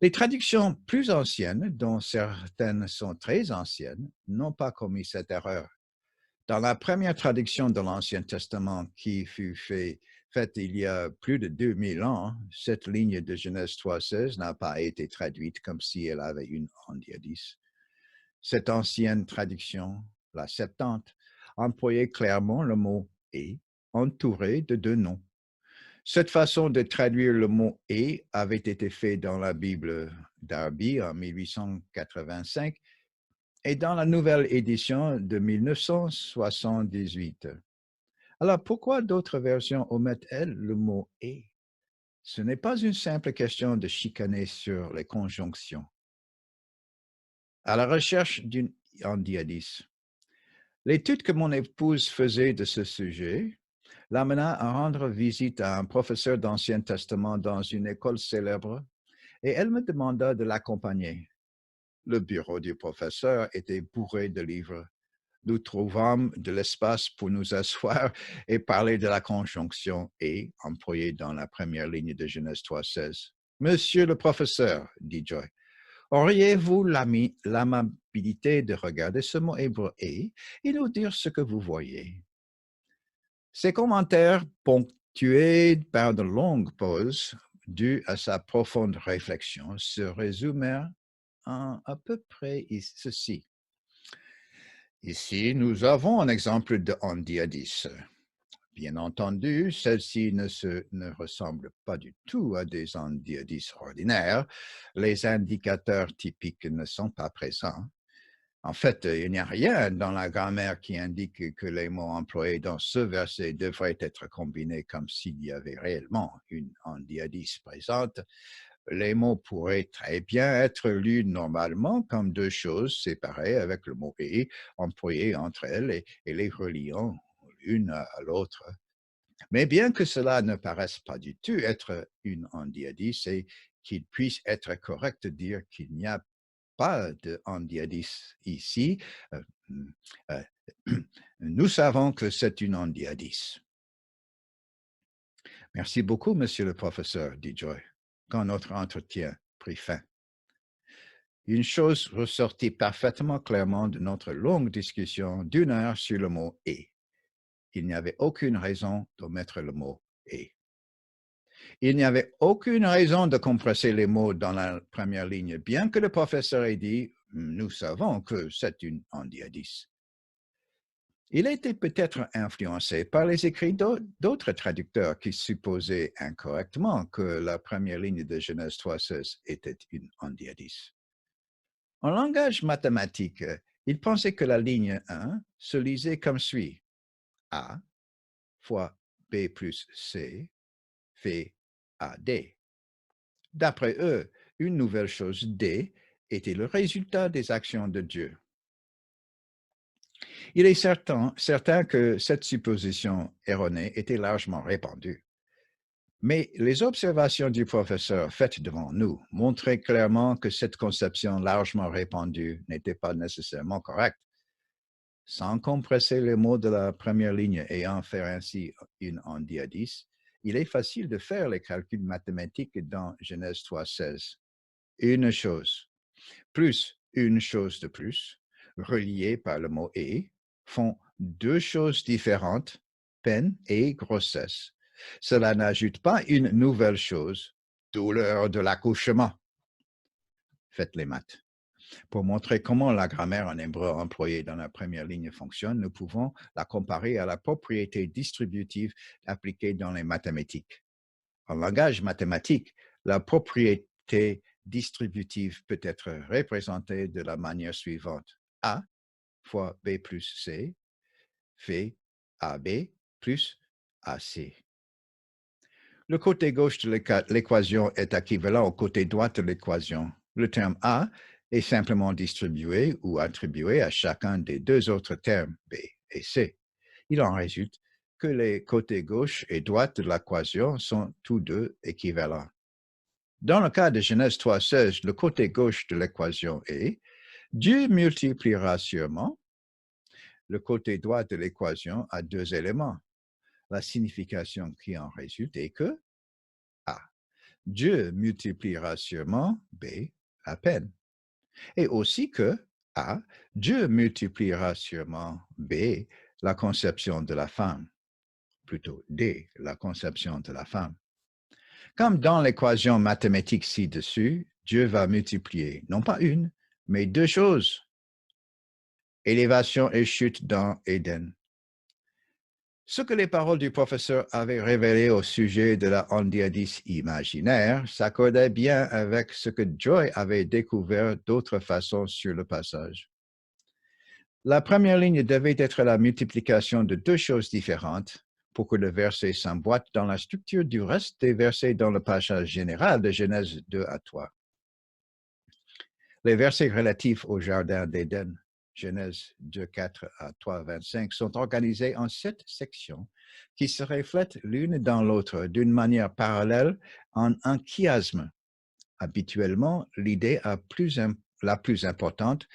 Les traductions plus anciennes, dont certaines sont très anciennes, n'ont pas commis cette erreur. Dans la première traduction de l'Ancien Testament qui fut faite il y a plus de 2000 ans, cette ligne de Genèse 3,16 n'a pas été traduite comme si elle avait une endiadis. Cette ancienne traduction, la Septante, employait clairement le mot « et » entouré de deux noms. Cette façon de traduire le mot « et » avait été faite dans la Bible Darby en 1885 et dans la nouvelle édition de 1978. Alors, pourquoi d'autres versions omettent-elles le mot « et » ? Ce n'est pas une simple question de chicaner sur les conjonctions. À la recherche d'une endiadis, L'étude que mon épouse faisait de ce sujet l'amena à rendre visite à un professeur d'Ancien Testament dans une école célèbre et elle me demanda de l'accompagner. Le bureau du professeur était bourré de livres. Nous trouvâmes de l'espace pour nous asseoir et parler de la conjonction et employée dans la première ligne de Genèse 3,16. Monsieur le professeur, dit Joy, auriez-vous l'amabilité de regarder ce mot hébreu et nous dire ce que vous voyez? Ces commentaires, ponctués par de longues pauses, dues à sa profonde réflexion, se résumèrent en à peu près ceci. Ici, nous avons un exemple de endiadis. Bien entendu, celle-ci ne ressemble pas du tout à des endiadis ordinaires. Les indicateurs typiques ne sont pas présents. En fait, il n'y a rien dans la grammaire qui indique que les mots employés dans ce verset devraient être combinés comme s'il y avait réellement une endiadis présente. Les mots pourraient très bien être lus normalement comme deux choses séparées avec le mot « et » employé entre elles et les reliant l'une à l'autre. Mais bien que cela ne paraisse pas du tout être une endiadis et qu'il puisse être correct de dire qu'il n'y a pas de endiadis ici, euh, euh, nous savons que c'est une endiadis. Merci beaucoup, monsieur le professeur, dit Joy, quand notre entretien prit fin. Une chose ressortit parfaitement clairement de notre longue discussion d'une heure sur le mot « et ». Il n'y avait aucune raison d'omettre le mot « et ». Il n'y avait aucune raison de compresser les mots dans la première ligne, bien que le professeur ait dit « nous savons que c'est une endiadis ». Il était peut-être influencé par les écrits d'autres traducteurs qui supposaient incorrectement que la première ligne de Genèse 3,16 était une endiadis. En langage mathématique, il pensait que la ligne 1 se lisait comme suit. A fois B plus C fait AD. D'après eux, une nouvelle chose D était le résultat des actions de Dieu. Il est certain que cette supposition erronée était largement répandue. Mais les observations du professeur faites devant nous montraient clairement que cette conception largement répandue n'était pas nécessairement correcte. Sans compresser les mots de la première ligne et en faire ainsi une endiadis, il est facile de faire les calculs mathématiques dans Genèse 3,16. Une chose, plus une chose de plus, reliées par le mot « et », font deux choses différentes, peine et grossesse. Cela n'ajoute pas une nouvelle chose, douleur de l'accouchement. Faites les maths. Pour montrer comment la grammaire en hébreu employée dans la première ligne fonctionne, nous pouvons la comparer à la propriété distributive appliquée dans les mathématiques. En langage mathématique, la propriété distributive peut être représentée de la manière suivante. A fois B plus C fait AB plus AC. Le côté gauche de l'équation est équivalent au côté droit de l'équation. Le terme A est simplement distribué ou attribué à chacun des deux autres termes, B et C. Il en résulte que les côtés gauche et droite de l'équation sont tous deux équivalents. Dans le cas de Genèse 3,16, le côté gauche de l'équation est Dieu multipliera sûrement. Le côté droit de l'équation a deux éléments. La signification qui en résulte est que A. Dieu multipliera sûrement, B. à peine. Et aussi que A. Dieu multipliera sûrement, B. la conception de la femme. Plutôt D. la conception de la femme. Comme dans l'équation mathématique ci-dessus, Dieu va multiplier non pas une, mais deux choses. Élévation et chute dans Éden. Ce que les paroles du professeur avaient révélé au sujet de la endiadis imaginaire s'accordait bien avec ce que Joy avait découvert d'autres façons sur le passage. La première ligne devait être la multiplication de deux choses différentes pour que le verset s'emboîte dans la structure du reste des versets dans le passage général de Genèse 2 à 3. Les versets relatifs au jardin d'Éden Genèse 2, 4 à 3, 25, sont organisées en 7 sections qui se reflètent l'une dans l'autre d'une manière parallèle en un chiasme. Habituellement, l'idée la plus importante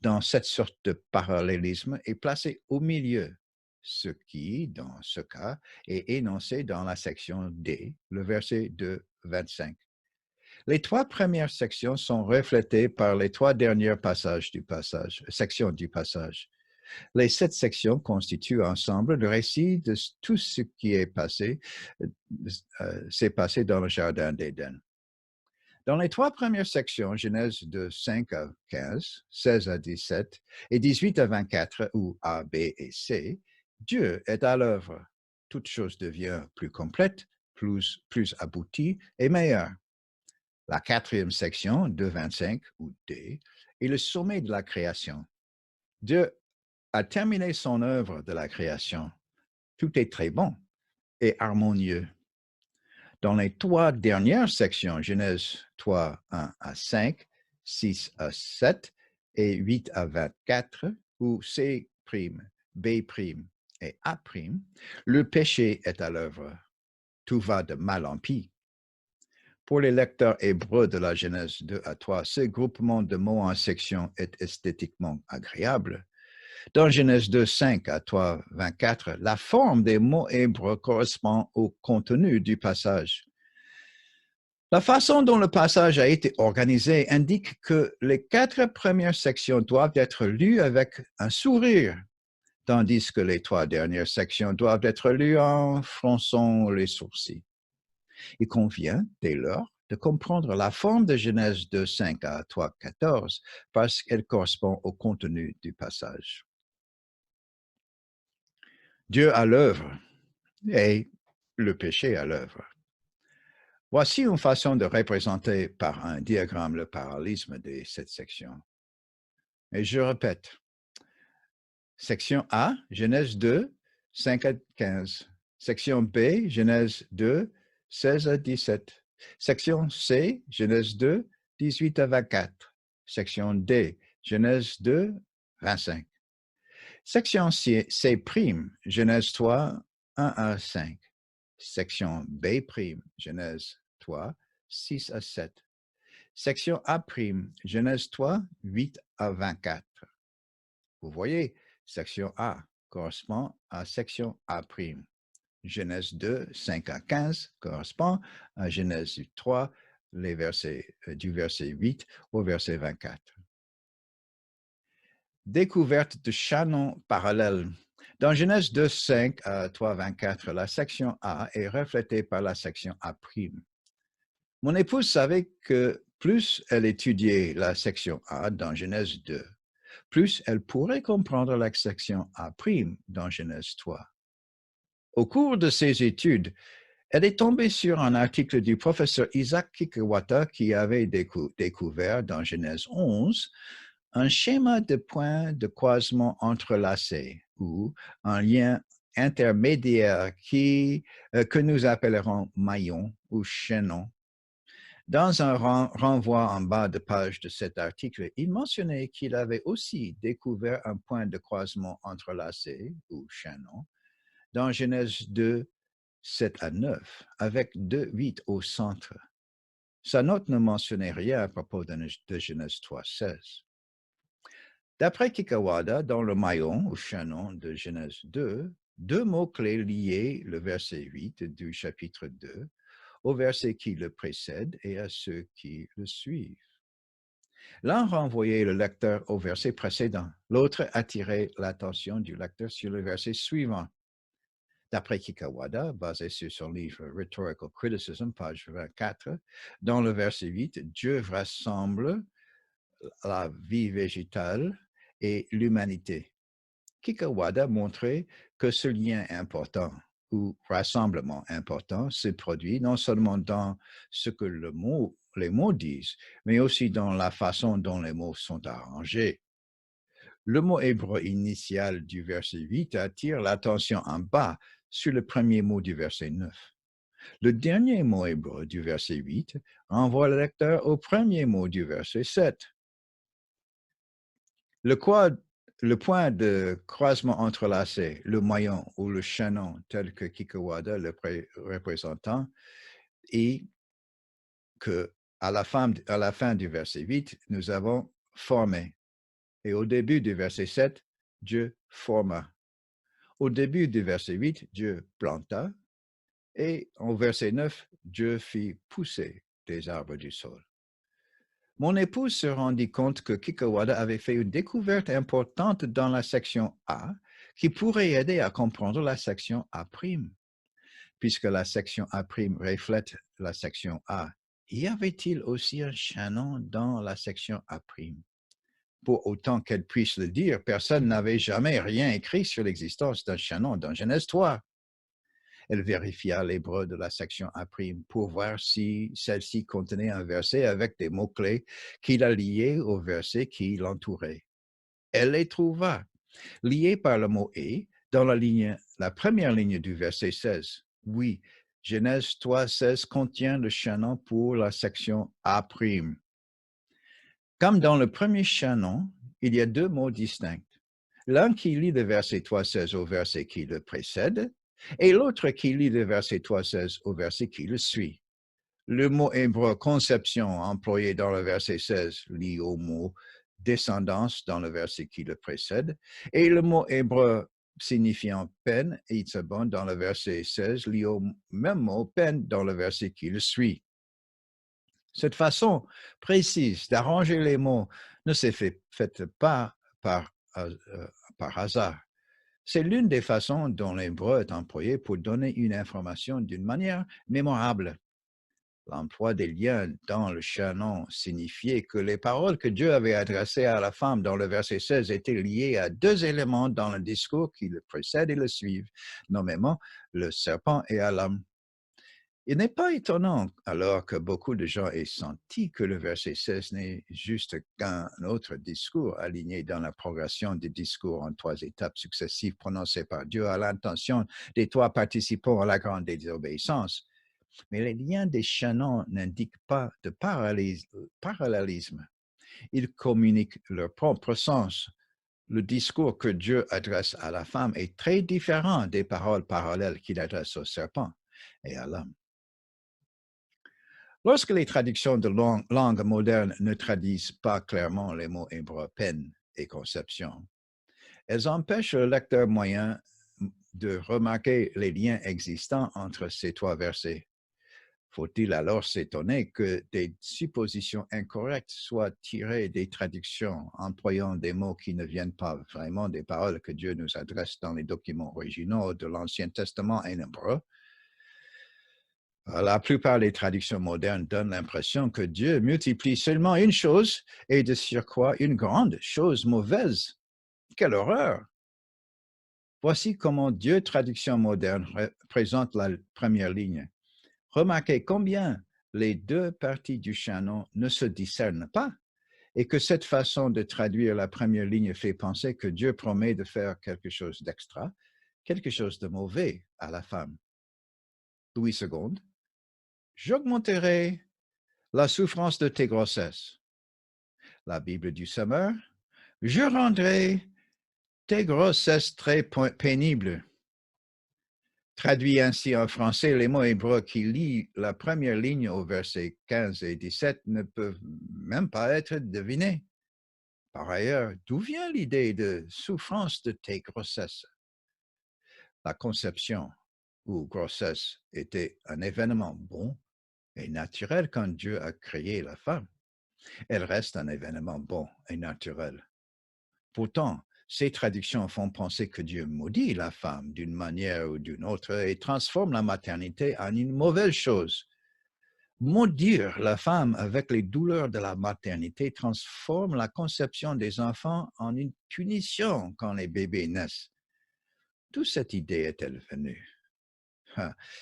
dans cette sorte de parallélisme est placée au milieu, ce qui, dans ce cas, est énoncé dans la section D, le verset 2, 25. Les 3 premières sections sont reflétées par les 3 derniers sections du passage. Les 7 sections constituent ensemble le récit de tout ce qui s'est passé dans le jardin d'Éden. Dans les 3 premières sections, Genèse de 5 à 15, 16 à 17 et 18 à 24, ou A, B et C, Dieu est à l'œuvre. Toute chose devient plus complète, plus aboutie et meilleure. La 4e section, de 25, ou D, est le sommet de la création. Dieu a terminé son œuvre de la création. Tout est très bon et harmonieux. Dans les 3 dernières sections, Genèse 3, 1 à 5, 6 à 7 et 8 à 24, où C', B' et A', le péché est à l'œuvre. Tout va de mal en pis. Pour les lecteurs hébreux de la Genèse 2 à 3, ce groupement de mots en section est esthétiquement agréable. Dans Genèse 2, 5 à 3, 24, la forme des mots hébreux correspond au contenu du passage. La façon dont le passage a été organisé indique que les 4 premières sections doivent être lues avec un sourire, tandis que les 3 dernières sections doivent être lues en fronçant les sourcils. Il convient, dès lors, de comprendre la forme de Genèse 2, 5 à 3, 14, parce qu'elle correspond au contenu du passage. Dieu à l'œuvre et le péché à l'œuvre. Voici une façon de représenter par un diagramme le parallélisme de cette section. Et je répète, section A, Genèse 2, 5 à 15. Section B, Genèse 2, 16 à 17. Section C, Genèse 2, 18 à 24. Section D, Genèse 2, 25. Section C', Genèse 3, 1 à 5. Section B', Genèse 3, 6 à 7. Section A', Genèse 3, 8 à 24. Vous voyez, section A correspond à section A'. Genèse 2, 5 à 15 correspond à Genèse 3, du verset 8 au verset 24. Découverte de canons parallèles. Dans Genèse 2, 5 à 3, 24, la section A est reflétée par la section A'. Mon épouse savait que plus elle étudiait la section A dans Genèse 2, plus elle pourrait comprendre la section A' dans Genèse 3. Au cours de ses études, elle est tombée sur un article du professeur Isaac Kikuwata qui avait découvert dans Genèse 11 un schéma de points de croisement entrelacés ou un lien intermédiaire que nous appellerons maillon ou chaînon. Dans un renvoi en bas de page de cet article, il mentionnait qu'il avait aussi découvert un point de croisement entrelacé ou chaînon dans Genèse 2, 7 à 9, avec 2, 8 au centre. Sa note ne mentionnait rien à propos de Genèse 3, 16. D'après Kikuwata, dans le maillon ou chaînon de Genèse 2, 2 mots-clés liés le verset 8 du chapitre 2 au verset qui le précède et à ceux qui le suivent. L'un renvoyait le lecteur au verset précédent, l'autre attirait l'attention du lecteur sur le verset suivant. D'après Kikuwata, basé sur son livre Rhetorical Criticism, page 24, dans le verset 8, Dieu rassemble la vie végétale et l'humanité. Kikuwata montrait que ce lien important ou rassemblement important se produit non seulement dans ce que les mots disent, mais aussi dans la façon dont les mots sont arrangés. Le mot hébreu initial du verset 8 attire l'attention en bas sur le premier mot du verset 9. Le dernier mot hébreu du verset 8 renvoie le lecteur au premier mot du verset 7. Le, quoi- le point de croisement entrelacé, le maillon ou le chaînon, tel que Kikuwada le représentant, est que à la fin du verset 8, nous avons formé. Et au début du verset 7, Dieu forma. Au début du verset 8, Dieu planta. Et au verset 9, Dieu fit pousser des arbres du sol. Mon épouse se rendit compte que Kikuwada avait fait une découverte importante dans la section A qui pourrait aider à comprendre la section A', puisque la section A' reflète la section A. Y avait-il aussi un chaînon dans la section A'? Pour autant qu'elle puisse le dire, personne n'avait jamais rien écrit sur l'existence d'un chaînon dans Genèse 3. Elle vérifia l'hébreu de la section A' pour voir si celle-ci contenait un verset avec des mots-clés qui la liaient au verset qui l'entourait. Elle les trouva, liés par le mot « et » dans la première ligne du verset 16. Oui, Genèse 3,16 contient le chaînon pour la section A'. Comme dans le premier chaînon, il y a deux mots distincts. L'un qui lie le verset 3,16 au verset qui le précède, et l'autre qui lit le verset 3,16 au verset qui le suit. Le mot hébreu conception employé dans le verset 16 lie au mot descendance dans le verset qui le précède, et le mot hébreu signifiant peine, itzabon, dans le verset 16 lie au même mot peine dans le verset qui le suit. Cette façon précise d'arranger les mots ne s'est faite pas par hasard. C'est l'une des façons dont l'hébreu est employé pour donner une information d'une manière mémorable. L'emploi des liens dans le chaînon signifiait que les paroles que Dieu avait adressées à la femme dans le verset 16 étaient liées à deux éléments dans le discours qui le précèdent et le suivent, nommément le serpent et à l'homme. Il n'est pas étonnant alors que beaucoup de gens aient senti que le verset 16 n'est juste qu'un autre discours aligné dans la progression des discours en trois étapes successives prononcées par Dieu à l'intention des trois participants à la grande désobéissance. Mais les liens des chaînons n'indiquent pas de parallélisme. Ils communiquent leur propre sens. Le discours que Dieu adresse à la femme est très différent des paroles parallèles qu'il adresse au serpent et à l'homme. Lorsque les traductions de langue moderne ne traduisent pas clairement les mots hébreux peine et conception, elles empêchent le lecteur moyen de remarquer les liens existants entre ces trois versets. Faut-il alors s'étonner que des suppositions incorrectes soient tirées des traductions employant des mots qui ne viennent pas vraiment des paroles que Dieu nous adresse dans les documents originaux de l'Ancien Testament en hébreu? La plupart des traductions modernes donnent l'impression que Dieu multiplie seulement une chose et de surcroît une grande chose mauvaise. Quelle horreur! Voici comment Dieu, traduction moderne, présente la première ligne. Remarquez combien les deux parties du chaînon ne se discernent pas et que cette façon de traduire la première ligne fait penser que Dieu promet de faire quelque chose d'extra, quelque chose de mauvais à la femme. Louis II. J'augmenterai la souffrance de tes grossesses. La Bible du Sommeur. Je rendrai tes grossesses très pénibles. Traduit ainsi en français, les mots hébreux qui lient la première ligne au verset 15 et 17 ne peuvent même pas être devinés. Par ailleurs, d'où vient l'idée de souffrance de tes grossesses? La conception ou grossesse était un événement bon et naturel quand Dieu a créé la femme. Elle reste un événement bon et naturel. Pourtant, ces traductions font penser que Dieu maudit la femme d'une manière ou d'une autre et transforme la maternité en une mauvaise chose. Maudire la femme avec les douleurs de la maternité transforme la conception des enfants en une punition quand les bébés naissent. D'où cette idée est-elle venue?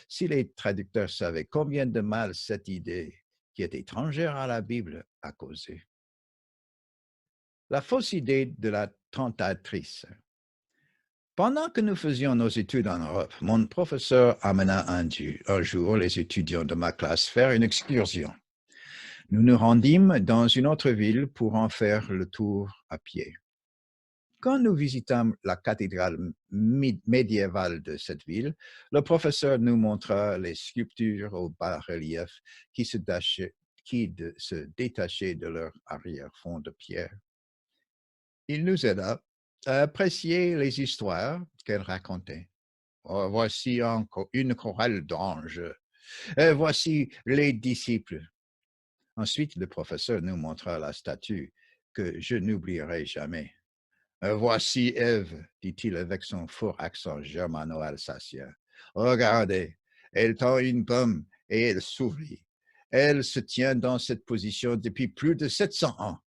Si les traducteurs savaient combien de mal cette idée, qui est étrangère à la Bible, a causé. La fausse idée de la tentatrice. Pendant que nous faisions nos études en Europe, mon professeur amena un jour les étudiants de ma classe faire une excursion. Nous nous rendîmes dans une autre ville pour en faire le tour à pied. Quand nous visitâmes la cathédrale médiévale de cette ville, le professeur nous montra les sculptures au bas-relief qui se détachaient de leur arrière-fond de pierre. Il nous aida à apprécier les histoires qu'elles racontaient. Oh, voici une chorale d'anges. Voici les disciples. Ensuite, le professeur nous montra la statue que je n'oublierai jamais. Voici Ève, dit-il avec son fort accent germano-alsacien. Regardez, elle tend une pomme et elle sourit. Elle se tient dans cette position depuis plus de 700 ans.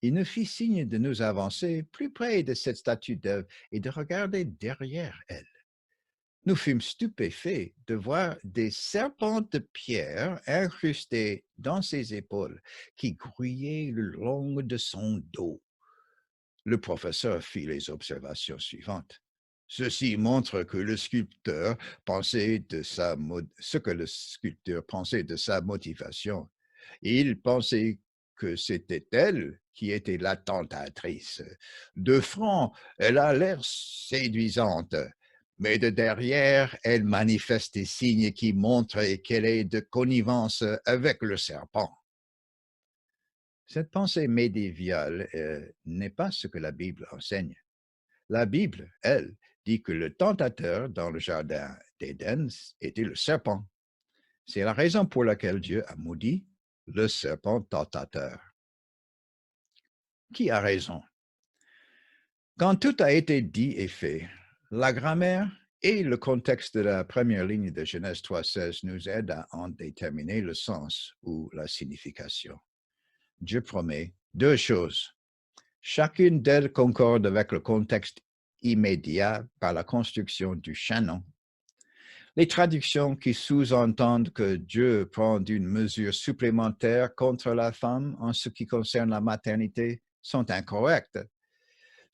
Il nous fit signe de nous avancer plus près de cette statue d'Ève et de regarder derrière elle. Nous fûmes stupéfaits de voir des serpents de pierre incrustés dans ses épaules qui grouillaient le long de son dos. Le professeur fit les observations suivantes. Ceci montre que le sculpteur pensait de ce que le sculpteur pensait de sa motivation. Il pensait que c'était elle qui était la tentatrice. De front, elle a l'air séduisante, mais de derrière, elle manifeste des signes qui montrent qu'elle est de connivence avec le serpent. Cette pensée médiévale n'est pas ce que la Bible enseigne. La Bible, elle, dit que le tentateur dans le jardin d'Éden était le serpent. C'est la raison pour laquelle Dieu a maudit le serpent tentateur. Qui a raison? Quand tout a été dit et fait, la grammaire et le contexte de la première ligne de Genèse 3,16 nous aident à en déterminer le sens ou la signification. Dieu promet deux choses. Chacune d'elles concorde avec le contexte immédiat par la construction du chanon. Les traductions qui sous-entendent que Dieu prend une mesure supplémentaire contre la femme en ce qui concerne la maternité sont incorrectes.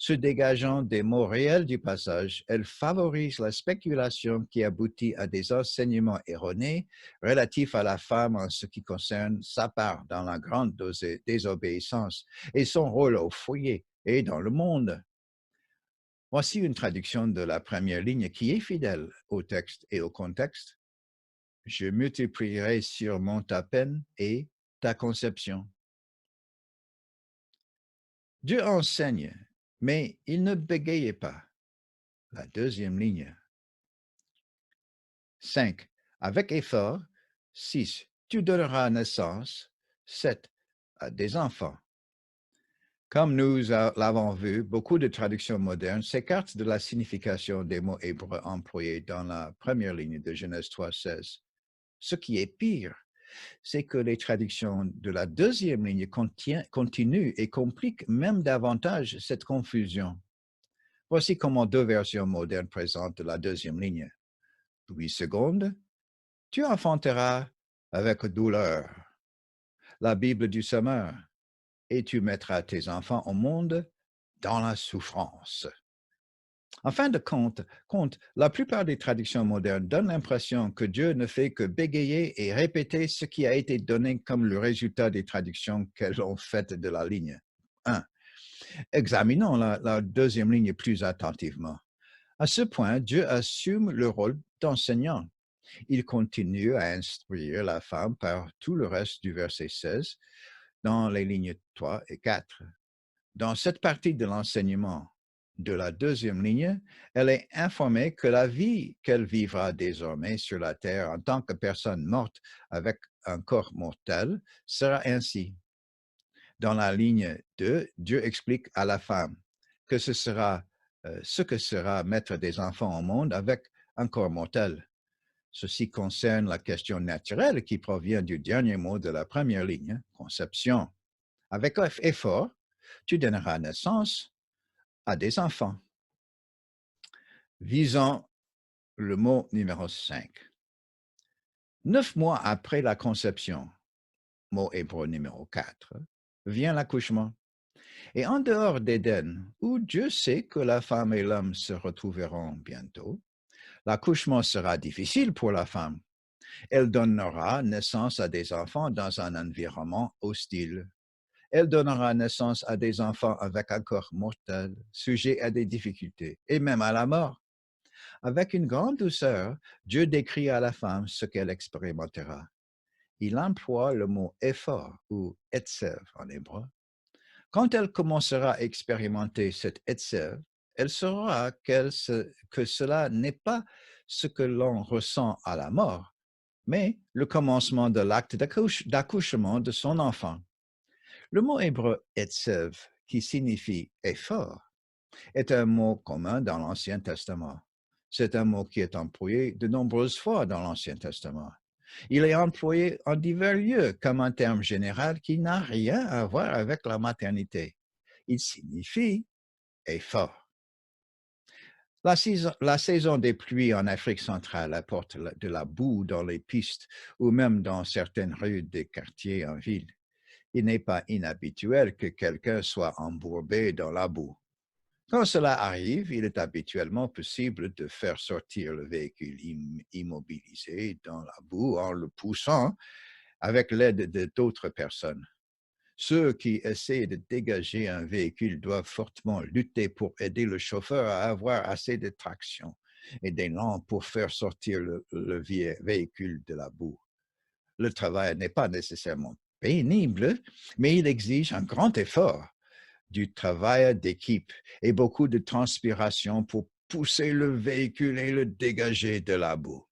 Se dégageant des mots réels du passage, elles favorisent la spéculation qui aboutit à des enseignements erronés relatifs à la femme en ce qui concerne sa part dans la grande désobéissance et son rôle au foyer et dans le monde. Voici une traduction de la première ligne qui est fidèle au texte et au contexte. Je multiplierai sûrement ta peine et ta conception. Dieu enseigne, mais il ne bégayait pas. La deuxième ligne. 5. Avec effort. 6. Tu donneras naissance. 7. À des enfants. Comme nous l'avons vu, beaucoup de traductions modernes s'écartent de la signification des mots hébreux employés dans la première ligne de Genèse 3,16. Ce qui est pire, c'est que les traductions de la deuxième ligne continuent et compliquent même davantage cette confusion. Voici comment deux versions modernes présentent la deuxième ligne. 8 secondes, tu enfanteras avec douleur. La Bible du Semeur, et tu mettras tes enfants au monde dans la souffrance. En fin de compte, la plupart des traductions modernes donnent l'impression que Dieu ne fait que bégayer et répéter ce qui a été donné comme le résultat des traductions qu'elles ont faites de la ligne 1. Examinons la deuxième ligne plus attentivement. À ce point, Dieu assume le rôle d'enseignant. Il continue à instruire la femme par tout le reste du verset 16 dans les lignes 3 et 4. Dans cette partie de l'enseignement de la deuxième ligne, elle est informée que la vie qu'elle vivra désormais sur la terre en tant que personne morte avec un corps mortel sera ainsi. Dans la ligne 2, Dieu explique à la femme que ce que sera mettre des enfants au monde avec un corps mortel. Ceci concerne la question naturelle qui provient du dernier mot de la première ligne, conception. Avec effort, tu donneras naissance à des enfants. Visons le mot numéro 5. 9 mois après la conception, mot hébreu numéro 4, vient l'accouchement. Et en dehors d'Éden, où Dieu sait que la femme et l'homme se retrouveront bientôt, l'accouchement sera difficile pour la femme. Elle donnera naissance à des enfants dans un environnement hostile. Elle donnera naissance à des enfants avec un corps mortel, sujets à des difficultés et même à la mort. Avec une grande douceur, Dieu décrit à la femme ce qu'elle expérimentera. Il emploie le mot effort ou etsev en hébreu. Quand elle commencera à expérimenter cet etsev, elle saura que cela n'est pas ce que l'on ressent à la mort, mais le commencement de l'acte d'accouchement de son enfant. Le mot hébreu etsev, qui signifie effort, est un mot commun dans l'Ancien Testament. C'est un mot qui est employé de nombreuses fois dans l'Ancien Testament. Il est employé en divers lieux comme un terme général qui n'a rien à voir avec la maternité. Il signifie effort. La saison des pluies en Afrique centrale apporte de la boue dans les pistes ou même dans certaines rues des quartiers en ville. Il n'est pas inhabituel que quelqu'un soit embourbé dans la boue. Quand cela arrive, il est habituellement possible de faire sortir le véhicule immobilisé dans la boue en le poussant avec l'aide d'autres personnes. Ceux qui essaient de dégager un véhicule doivent fortement lutter pour aider le chauffeur à avoir assez de traction et d'élan pour faire sortir le véhicule de la boue. Le travail n'est pas nécessairement pénible, mais il exige un grand effort, du travail d'équipe et beaucoup de transpiration pour pousser le véhicule et le dégager de la boue.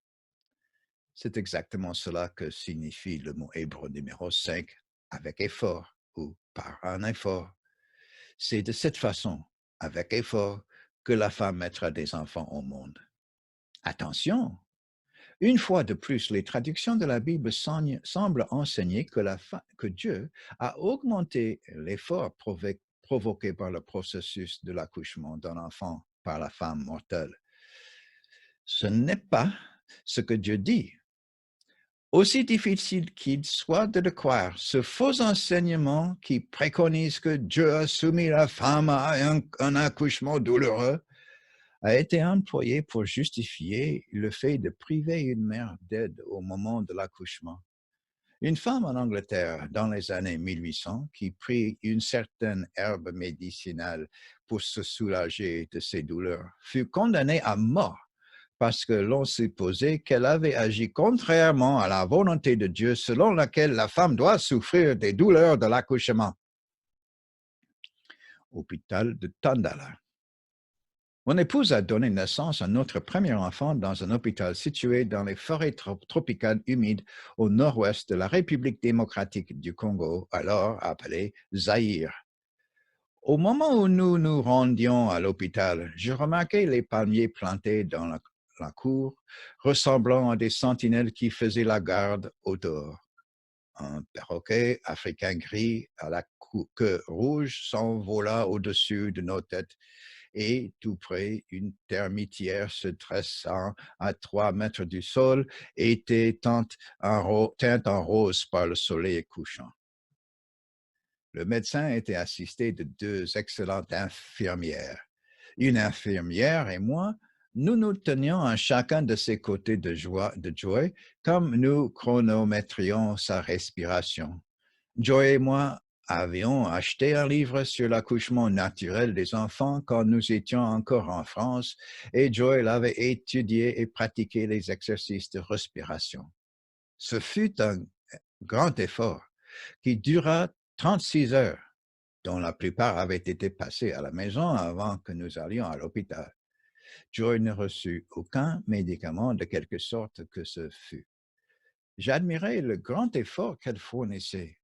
C'est exactement cela que signifie le mot hébreu numéro 5, avec effort ou par un effort. C'est de cette façon, avec effort, que la femme mettra des enfants au monde. Attention, une fois de plus, les traductions de la Bible semblent enseigner que Dieu a augmenté l'effort provoqué par le processus de l'accouchement d'un enfant par la femme mortelle. Ce n'est pas ce que Dieu dit. Aussi difficile qu'il soit de le croire, ce faux enseignement qui préconise que Dieu a soumis la femme à un accouchement douloureux a été employé pour justifier le fait de priver une mère d'aide au moment de l'accouchement. Une femme en Angleterre dans les années 1800 qui prit une certaine herbe médicinale pour se soulager de ses douleurs fut condamnée à mort parce que l'on supposait qu'elle avait agi contrairement à la volonté de Dieu selon laquelle la femme doit souffrir des douleurs de l'accouchement. Hôpital de Tandala. Mon épouse a donné naissance à notre premier enfant dans un hôpital situé dans les forêts tropicales humides au nord-ouest de la République démocratique du Congo, alors appelée Zaïre. Au moment où nous nous rendions à l'hôpital, je remarquai les palmiers plantés dans la cour, ressemblant à des sentinelles qui faisaient la garde au dehors. Un perroquet africain gris à la queue rouge s'envola au-dessus de nos têtes et tout près, une termitière se dressant à 3 mètres du sol était teinte en rose par le soleil couchant. Le médecin était assisté de 2 excellentes infirmières. Une infirmière et moi, nous nous tenions à chacun de ses côtés de Joy, comme nous chronométrions sa respiration. Joy et moi avions acheté un livre sur l'accouchement naturel des enfants quand nous étions encore en France et Joy l'avait étudié et pratiqué les exercices de respiration. Ce fut un grand effort qui dura 36 heures, dont la plupart avaient été passées à la maison avant que nous allions à l'hôpital. Joy ne reçut aucun médicament de quelque sorte que ce fût. J'admirais le grand effort qu'elle fournissait,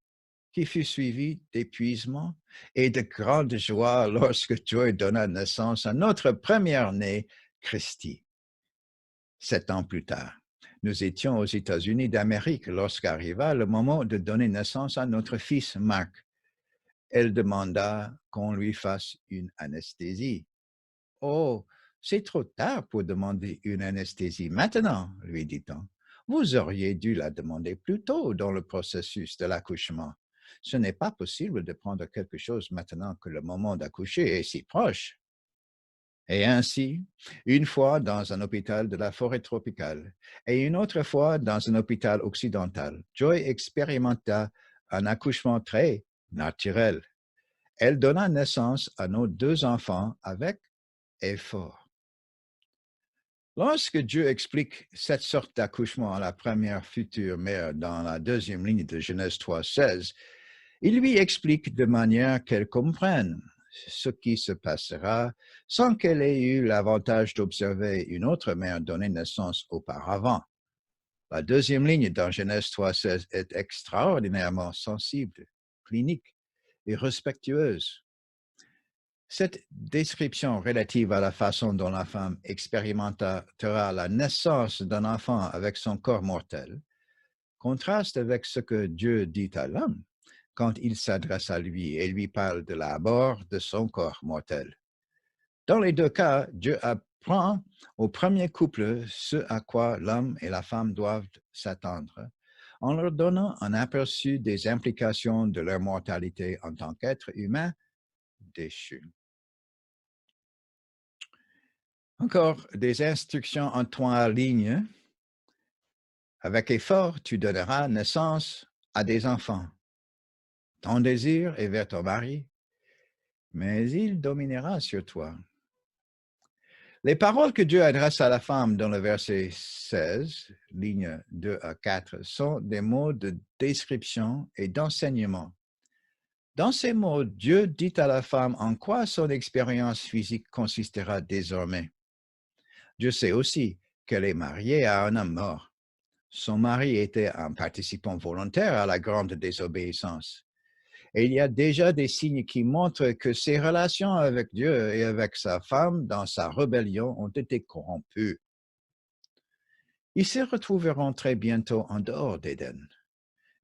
qui fut suivi d'épuisement et de grande joie lorsque Joy donna naissance à notre première-née, Christy. 7 ans plus tard, nous étions aux États-Unis d'Amérique lorsqu'arriva le moment de donner naissance à notre fils Marc. Elle demanda qu'on lui fasse une anesthésie. Oh, c'est trop tard pour demander une anesthésie maintenant, lui dit-on. Vous auriez dû la demander plus tôt dans le processus de l'accouchement. Ce n'est pas possible de prendre quelque chose maintenant que le moment d'accoucher est si proche. Et ainsi, une fois dans un hôpital de la forêt tropicale et une autre fois dans un hôpital occidental, Joy expérimenta un accouchement très naturel. Elle donna naissance à nos deux enfants avec effort. Lorsque Dieu explique cette sorte d'accouchement à la première future mère dans la deuxième ligne de Genèse 3,16, il lui explique de manière qu'elle comprenne ce qui se passera sans qu'elle ait eu l'avantage d'observer une autre mère donner naissance auparavant. La deuxième ligne dans Genèse 3,16 est extraordinairement sensible, clinique et respectueuse. Cette description relative à la façon dont la femme expérimentera la naissance d'un enfant avec son corps mortel contraste avec ce que Dieu dit à l'homme quand il s'adresse à lui et lui parle de la mort de son corps mortel. Dans les deux cas, Dieu apprend au premier couple ce à quoi l'homme et la femme doivent s'attendre, en leur donnant un aperçu des implications de leur mortalité en tant qu'êtres humains déchus. Encore des instructions en trois lignes. Avec effort, tu donneras naissance à des enfants. Ton désir est vers ton mari, mais il dominera sur toi. Les paroles que Dieu adresse à la femme dans le verset 16, lignes 2 à 4, sont des mots de description et d'enseignement. Dans ces mots, Dieu dit à la femme en quoi son expérience physique consistera désormais. Dieu sait aussi qu'elle est mariée à un homme mort. Son mari était un participant volontaire à la grande désobéissance. Et il y a déjà des signes qui montrent que ses relations avec Dieu et avec sa femme dans sa rébellion ont été corrompues. Ils se retrouveront très bientôt en dehors d'Éden,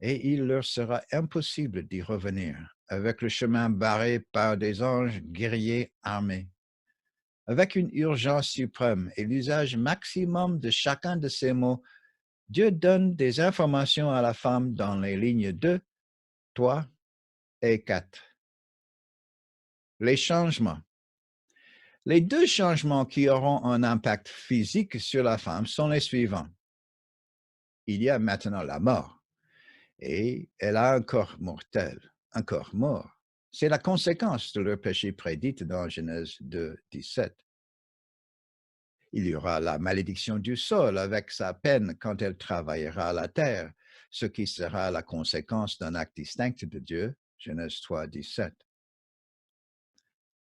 et il leur sera impossible d'y revenir, avec le chemin barré par des anges guerriers armés. Avec une urgence suprême et l'usage maximum de chacun de ces mots, Dieu donne des informations à la femme dans les lignes 2, 3 et 4. Les changements. Les deux changements qui auront un impact physique sur la femme sont les suivants. Il y a maintenant la mort, et elle a un corps mortel, un corps mort. C'est la conséquence de leur péché prédite dans Genèse 2, 17. Il y aura la malédiction du sol avec sa peine quand elle travaillera la terre, ce qui sera la conséquence d'un acte distinct de Dieu, Genèse 3, 17.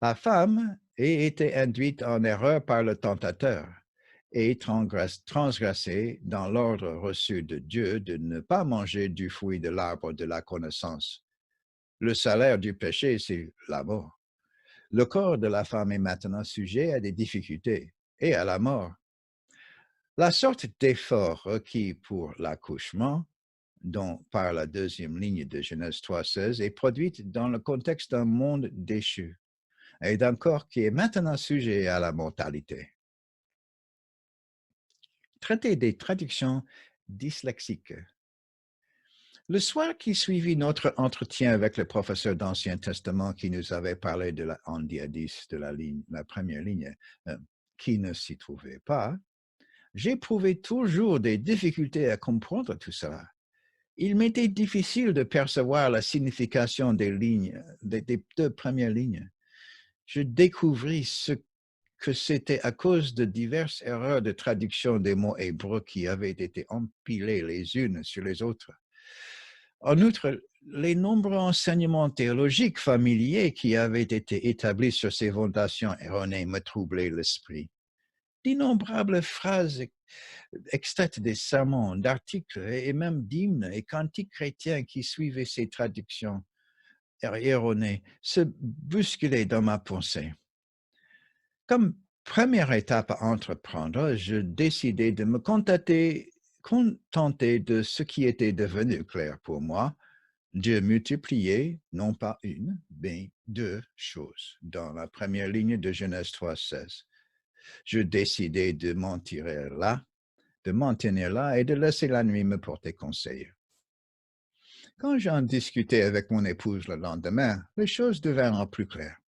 La femme a été induite en erreur par le tentateur et transgressé dans l'ordre reçu de Dieu de ne pas manger du fruit de l'arbre de la connaissance. Le salaire du péché, c'est la mort. Le corps de la femme est maintenant sujet à des difficultés et à la mort. La sorte d'effort requis pour l'accouchement, dont par la deuxième ligne de Genèse 3,16, est produite dans le contexte d'un monde déchu et d'un corps qui est maintenant sujet à la mortalité. Traiter des traductions dyslexiques. Le soir qui suivit notre entretien avec le professeur d'Ancien Testament qui nous avait parlé de la Handiadis de la première ligne, qui ne s'y trouvait pas, j'éprouvais toujours des difficultés à comprendre tout cela. Il m'était difficile de percevoir la signification des lignes, des deux premières lignes. Je découvris que c'était à cause de diverses erreurs de traduction des mots hébreux qui avaient été empilés les unes sur les autres. En outre, les nombreux enseignements théologiques familiers qui avaient été établis sur ces fondations erronées me troublaient l'esprit. D'innombrables phrases extraites des sermons, d'articles et même d'hymnes et cantiques chrétiens qui suivaient ces traductions erronées se bousculaient dans ma pensée. Comme première étape à entreprendre, je décidai de me contenter de ce qui était devenu clair pour moi. Dieu multipliait non pas une, mais deux choses dans la première ligne de Genèse 3,16. Je décidai de m'en tenir là et de laisser la nuit me porter conseil. Quand j'en discutais avec mon épouse le lendemain, les choses devinrent plus claires.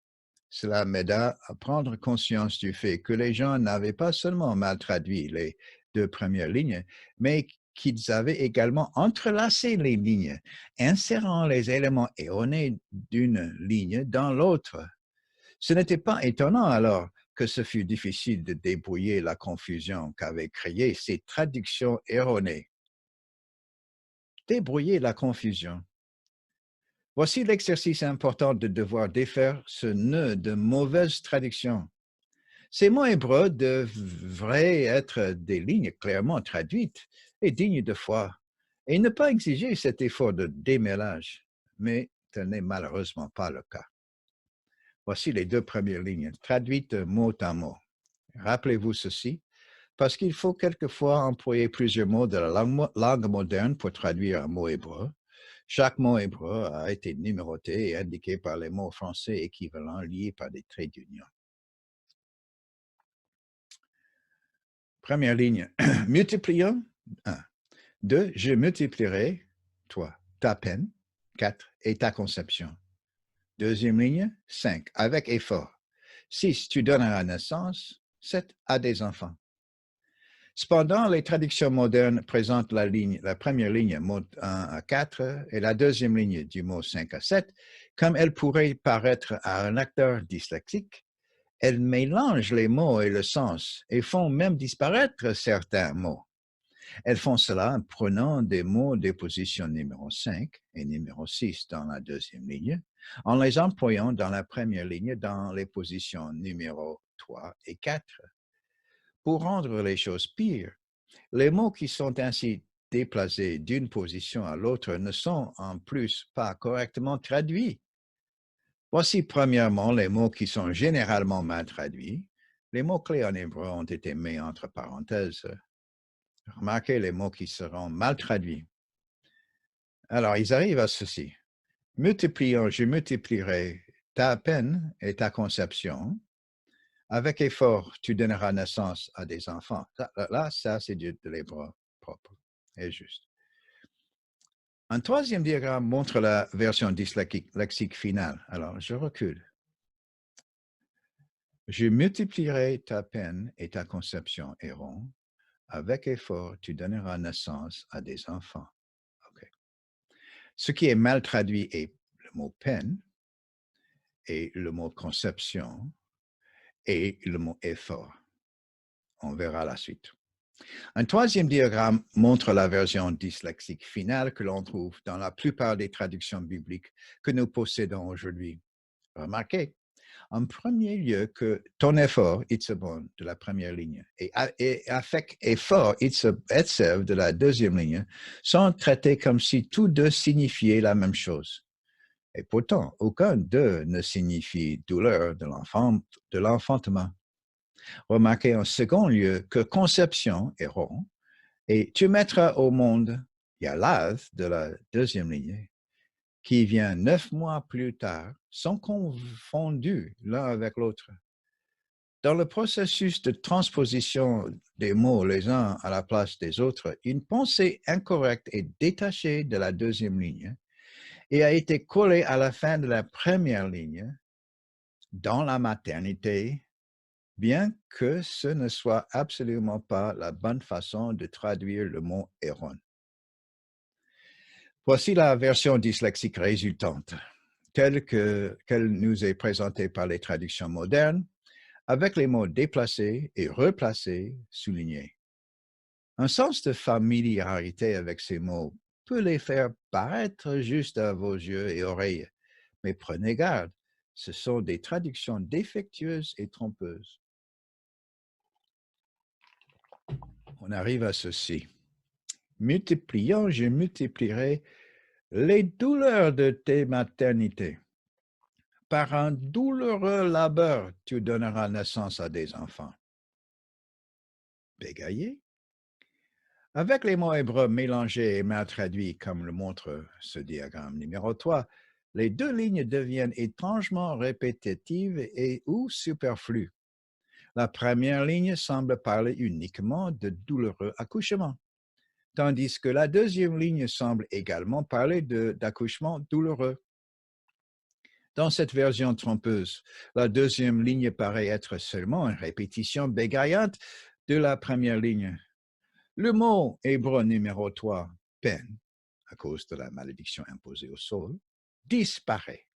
Cela m'aida à prendre conscience du fait que les gens n'avaient pas seulement mal traduit les deux premières lignes, mais qu'ils avaient également entrelacé les lignes, insérant les éléments erronés d'une ligne dans l'autre. Ce n'était pas étonnant alors que ce fut difficile de débrouiller la confusion qu'avaient créée ces traductions erronées. Débrouiller la confusion. Voici l'exercice important de devoir défaire ce nœud de mauvaise traduction. Ces mots hébreux devraient être des lignes clairement traduites et dignes de foi, et ne pas exiger cet effort de démêlage. Mais tel n'est malheureusement pas le cas. Voici les deux premières lignes, traduites mot à mot. Rappelez-vous ceci, parce qu'il faut quelquefois employer plusieurs mots de la langue moderne pour traduire un mot hébreu. Chaque mot hébreu a été numéroté et indiqué par les mots français équivalents liés par des traits d'union. Première ligne, multiplions. 1. 2. Je multiplierai, toi, ta peine. 4. Et ta conception. Deuxième ligne, 5. Avec effort. 6. Tu donneras naissance. 7. À des enfants. Cependant, les traductions modernes présentent la première ligne, mot 1 à 4, et la deuxième ligne du mot 5 à 7, comme elles pourraient paraître à un lecteur dyslexique. Elles mélangent les mots et le sens et font même disparaître certains mots. Elles font cela en prenant des mots des positions numéro 5 et numéro 6 dans la deuxième ligne, en les employant dans la première ligne dans les positions numéro 3 et 4. Pour rendre les choses pires, les mots qui sont ainsi déplacés d'une position à l'autre ne sont en plus pas correctement traduits. Voici premièrement les mots qui sont généralement mal traduits. Les mots-clés en hébreu ont été mis entre parenthèses. Remarquez les mots qui seront mal traduits. Alors, ils arrivent à ceci. Multiplions, je multiplierai ta peine et ta conception. Avec effort, tu donneras naissance à des enfants. Là, ça, c'est de l'hébreu propre et juste. Un troisième diagramme montre la version dyslexique finale. Alors, je recule. Je multiplierai ta peine et ta conception, Aaron. Avec effort, tu donneras naissance à des enfants. Okay. Ce qui est mal traduit est le mot peine et le mot conception et le mot effort. On verra la suite. Un troisième diagramme montre la version dyslexique finale que l'on trouve dans la plupart des traductions bibliques que nous possédons aujourd'hui. Remarquez, en premier lieu, que ton effort, itzebon, de la première ligne, et avec effort, etsev, de la deuxième ligne, sont traités comme si tous deux signifiaient la même chose. Et pourtant, aucun d'eux ne signifie douleur de l'enfantement. Remarquez en second lieu que conception est rond, et tu mettras au monde Yalav de la deuxième ligne, qui vient 9 mois plus tard, sont confondus l'un avec l'autre. Dans le processus de transposition des mots les uns à la place des autres, une pensée incorrecte est détachée de la deuxième ligne et a été collée à la fin de la première ligne dans la maternité, bien que ce ne soit absolument pas la bonne façon de traduire le mot héron. Voici la version dyslexique résultante, telle qu'elle nous est présentée par les traductions modernes, avec les mots déplacés et replacés soulignés. Un sens de familiarité avec ces mots peut les faire paraître juste à vos yeux et oreilles, mais prenez garde, ce sont des traductions défectueuses et trompeuses. On arrive à ceci. Multipliant, je multiplierai les douleurs de tes maternités. Par un douloureux labeur, tu donneras naissance à des enfants. Bégayé. Avec les mots hébreux mélangés et mal traduits, comme le montre ce diagramme numéro 3, les deux lignes deviennent étrangement répétitives et ou superflues. La première ligne semble parler uniquement de douloureux accouchements, tandis que la deuxième ligne semble également parler d'accouchement douloureux. Dans cette version trompeuse, la deuxième ligne paraît être seulement une répétition bégayante de la première ligne. Le mot hébreu numéro 3, peine, à cause de la malédiction imposée au sol, disparaît.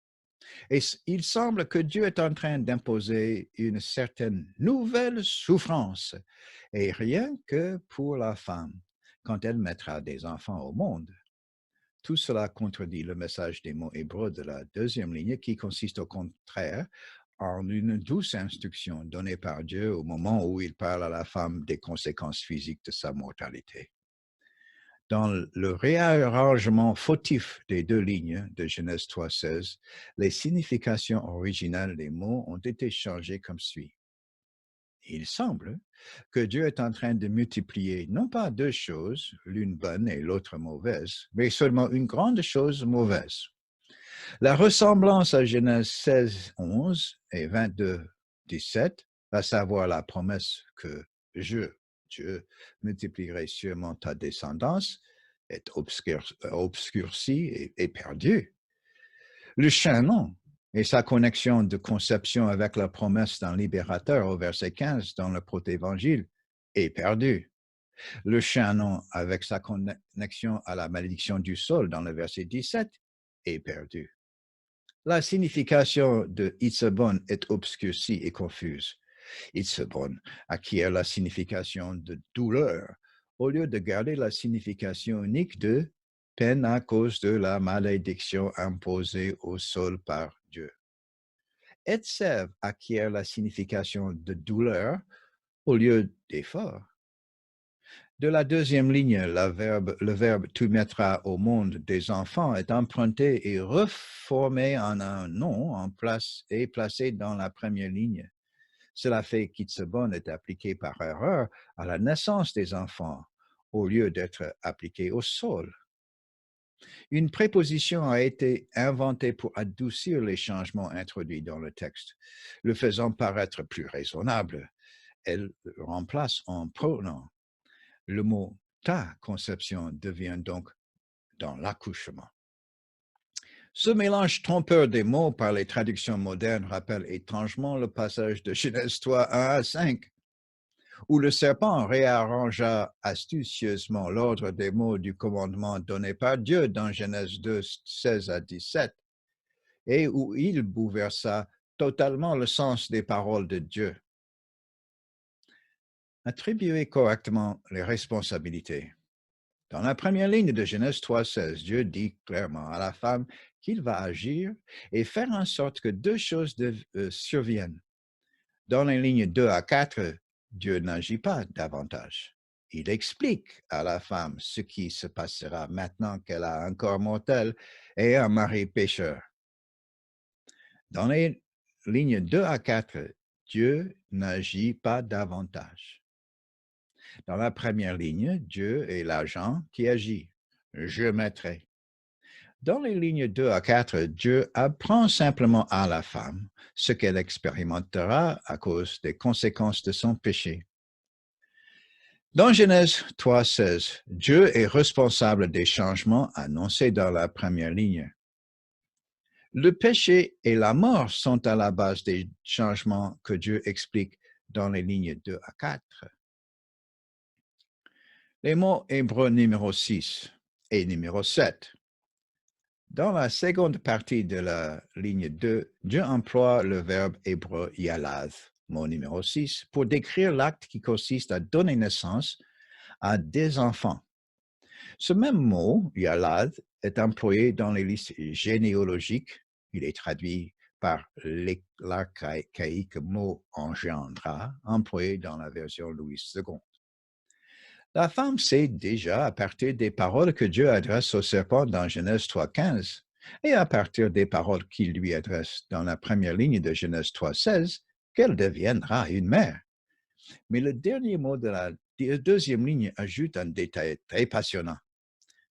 Et il semble que Dieu est en train d'imposer une certaine nouvelle souffrance, et rien que pour la femme, quand elle mettra des enfants au monde. Tout cela contredit le message des mots hébreux de la deuxième ligne qui consiste au contraire en une douce instruction donnée par Dieu au moment où il parle à la femme des conséquences physiques de sa mortalité. Dans le réarrangement fautif des deux lignes de Genèse 3,16, les significations originales des mots ont été changées comme suit. Il semble que Dieu est en train de multiplier non pas deux choses, l'une bonne et l'autre mauvaise, mais seulement une grande chose mauvaise. La ressemblance à Genèse 16,11 et 22,17, à savoir la promesse que Dieu, multiplierai sûrement ta descendance, est obscurcie et perdue. Le chaînon et sa connexion de conception avec la promesse d'un libérateur au verset 15 dans le protévangile est perdu. Le chaînon avec sa connexion à la malédiction du sol dans le verset 17 est perdu. La signification de Itzebon est obscurcie et confuse. Itzebon acquiert la signification de douleur au lieu de garder la signification unique de peine à cause de la malédiction imposée au sol par Dieu. Etsev acquiert la signification de douleur au lieu d'effort. De la deuxième ligne, le verbe « tu mettras au monde des enfants » est emprunté et reformé en un nom en place et placé dans la première ligne. Cela fait qu'Itzebon est appliqué par erreur à la naissance des enfants au lieu d'être appliqué au sol. Une préposition a été inventée pour adoucir les changements introduits dans le texte, le faisant paraître plus raisonnable. Elle remplace un pronom. Le mot ta conception devient donc dans l'accouchement. Ce mélange trompeur des mots par les traductions modernes rappelle étrangement le passage de Genèse 3, 1 à 5, où le serpent réarrangea astucieusement l'ordre des mots du commandement donné par Dieu dans Genèse 2, 16 à 17, et où il bouleversa totalement le sens des paroles de Dieu. Attribuer correctement les responsabilités. Dans la première ligne de Genèse 3,16, Dieu dit clairement à la femme qu'il va agir et faire en sorte que deux choses surviennent. Dans les lignes 2 à 4, Dieu n'agit pas davantage. Il explique à la femme ce qui se passera maintenant qu'elle a un corps mortel et un mari pécheur. Dans les lignes 2 à 4, Dieu n'agit pas davantage. Dans la première ligne, Dieu est l'agent qui agit. Je mettrai. Dans les lignes 2 à 4, Dieu apprend simplement à la femme ce qu'elle expérimentera à cause des conséquences de son péché. Dans Genèse 3,16, Dieu est responsable des changements annoncés dans la première ligne. Le péché et la mort sont à la base des changements que Dieu explique dans les lignes 2 à 4. Les mots hébreux numéro 6 et numéro 7. Dans la seconde partie de la ligne 2, Dieu emploie le verbe hébreu yalad, mot numéro 6, pour décrire l'acte qui consiste à donner naissance à des enfants. Ce même mot, yalad, est employé dans les listes généalogiques. Il est traduit par l'archaïque mot engendra, employé dans la version Louis II. La femme sait déjà, à partir des paroles que Dieu adresse au serpent dans Genèse 3,15 et à partir des paroles qu'il lui adresse dans la première ligne de Genèse 3,16, qu'elle deviendra une mère. Mais le dernier mot de la deuxième ligne ajoute un détail très passionnant.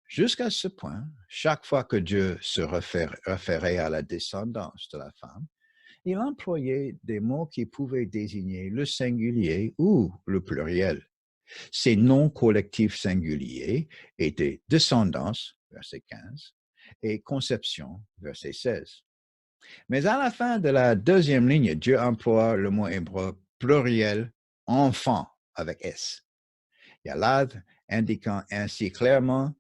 Jusqu'à ce point, chaque fois que Dieu se référait à la descendance de la femme, il employait des mots qui pouvaient désigner le singulier ou le pluriel. Ces noms collectifs singuliers étaient descendance, verset 15, et conception, verset 16. Mais à la fin de la deuxième ligne, Dieu emploie le mot hébreu pluriel enfant avec S. Yalad indiquant ainsi clairement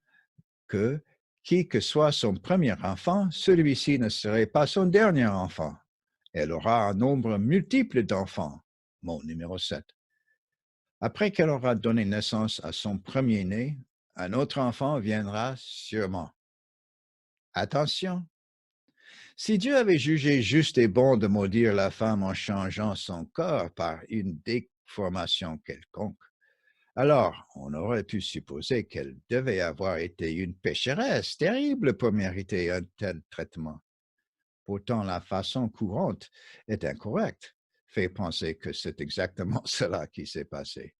que qui que soit son premier enfant, celui-ci ne serait pas son dernier enfant. Elle aura un nombre multiple d'enfants. Mot numéro 7. Après qu'elle aura donné naissance à son premier-né, un autre enfant viendra sûrement. Attention, si Dieu avait jugé juste et bon de maudire la femme en changeant son corps par une déformation quelconque, alors on aurait pu supposer qu'elle devait avoir été une pécheresse terrible pour mériter un tel traitement. Pourtant, la façon courante est incorrecte, fait penser que c'est exactement cela qui s'est passé.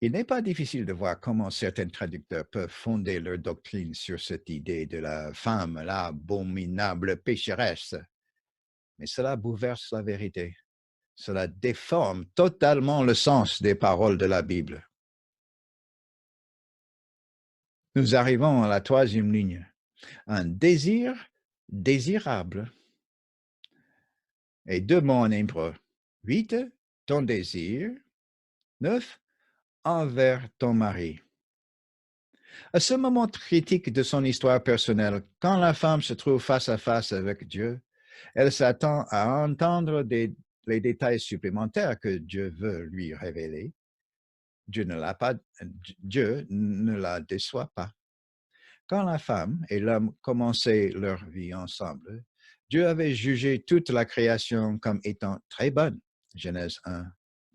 Il n'est pas difficile de voir comment certains traducteurs peuvent fonder leur doctrine sur cette idée de la femme, l'abominable pécheresse. Mais cela bouleverse la vérité. Cela déforme totalement le sens des paroles de la Bible. Nous arrivons à la troisième ligne. Un désir désirable. Et deux mots en hébreu. 8, ton désir. 9, envers ton mari. À ce moment critique de son histoire personnelle, quand la femme se trouve face à face avec Dieu, elle s'attend à entendre les détails supplémentaires que Dieu veut lui révéler. Dieu ne la déçoit pas. Quand la femme et l'homme commençaient leur vie ensemble, Dieu avait jugé toute la création comme étant très bonne. Genèse 1,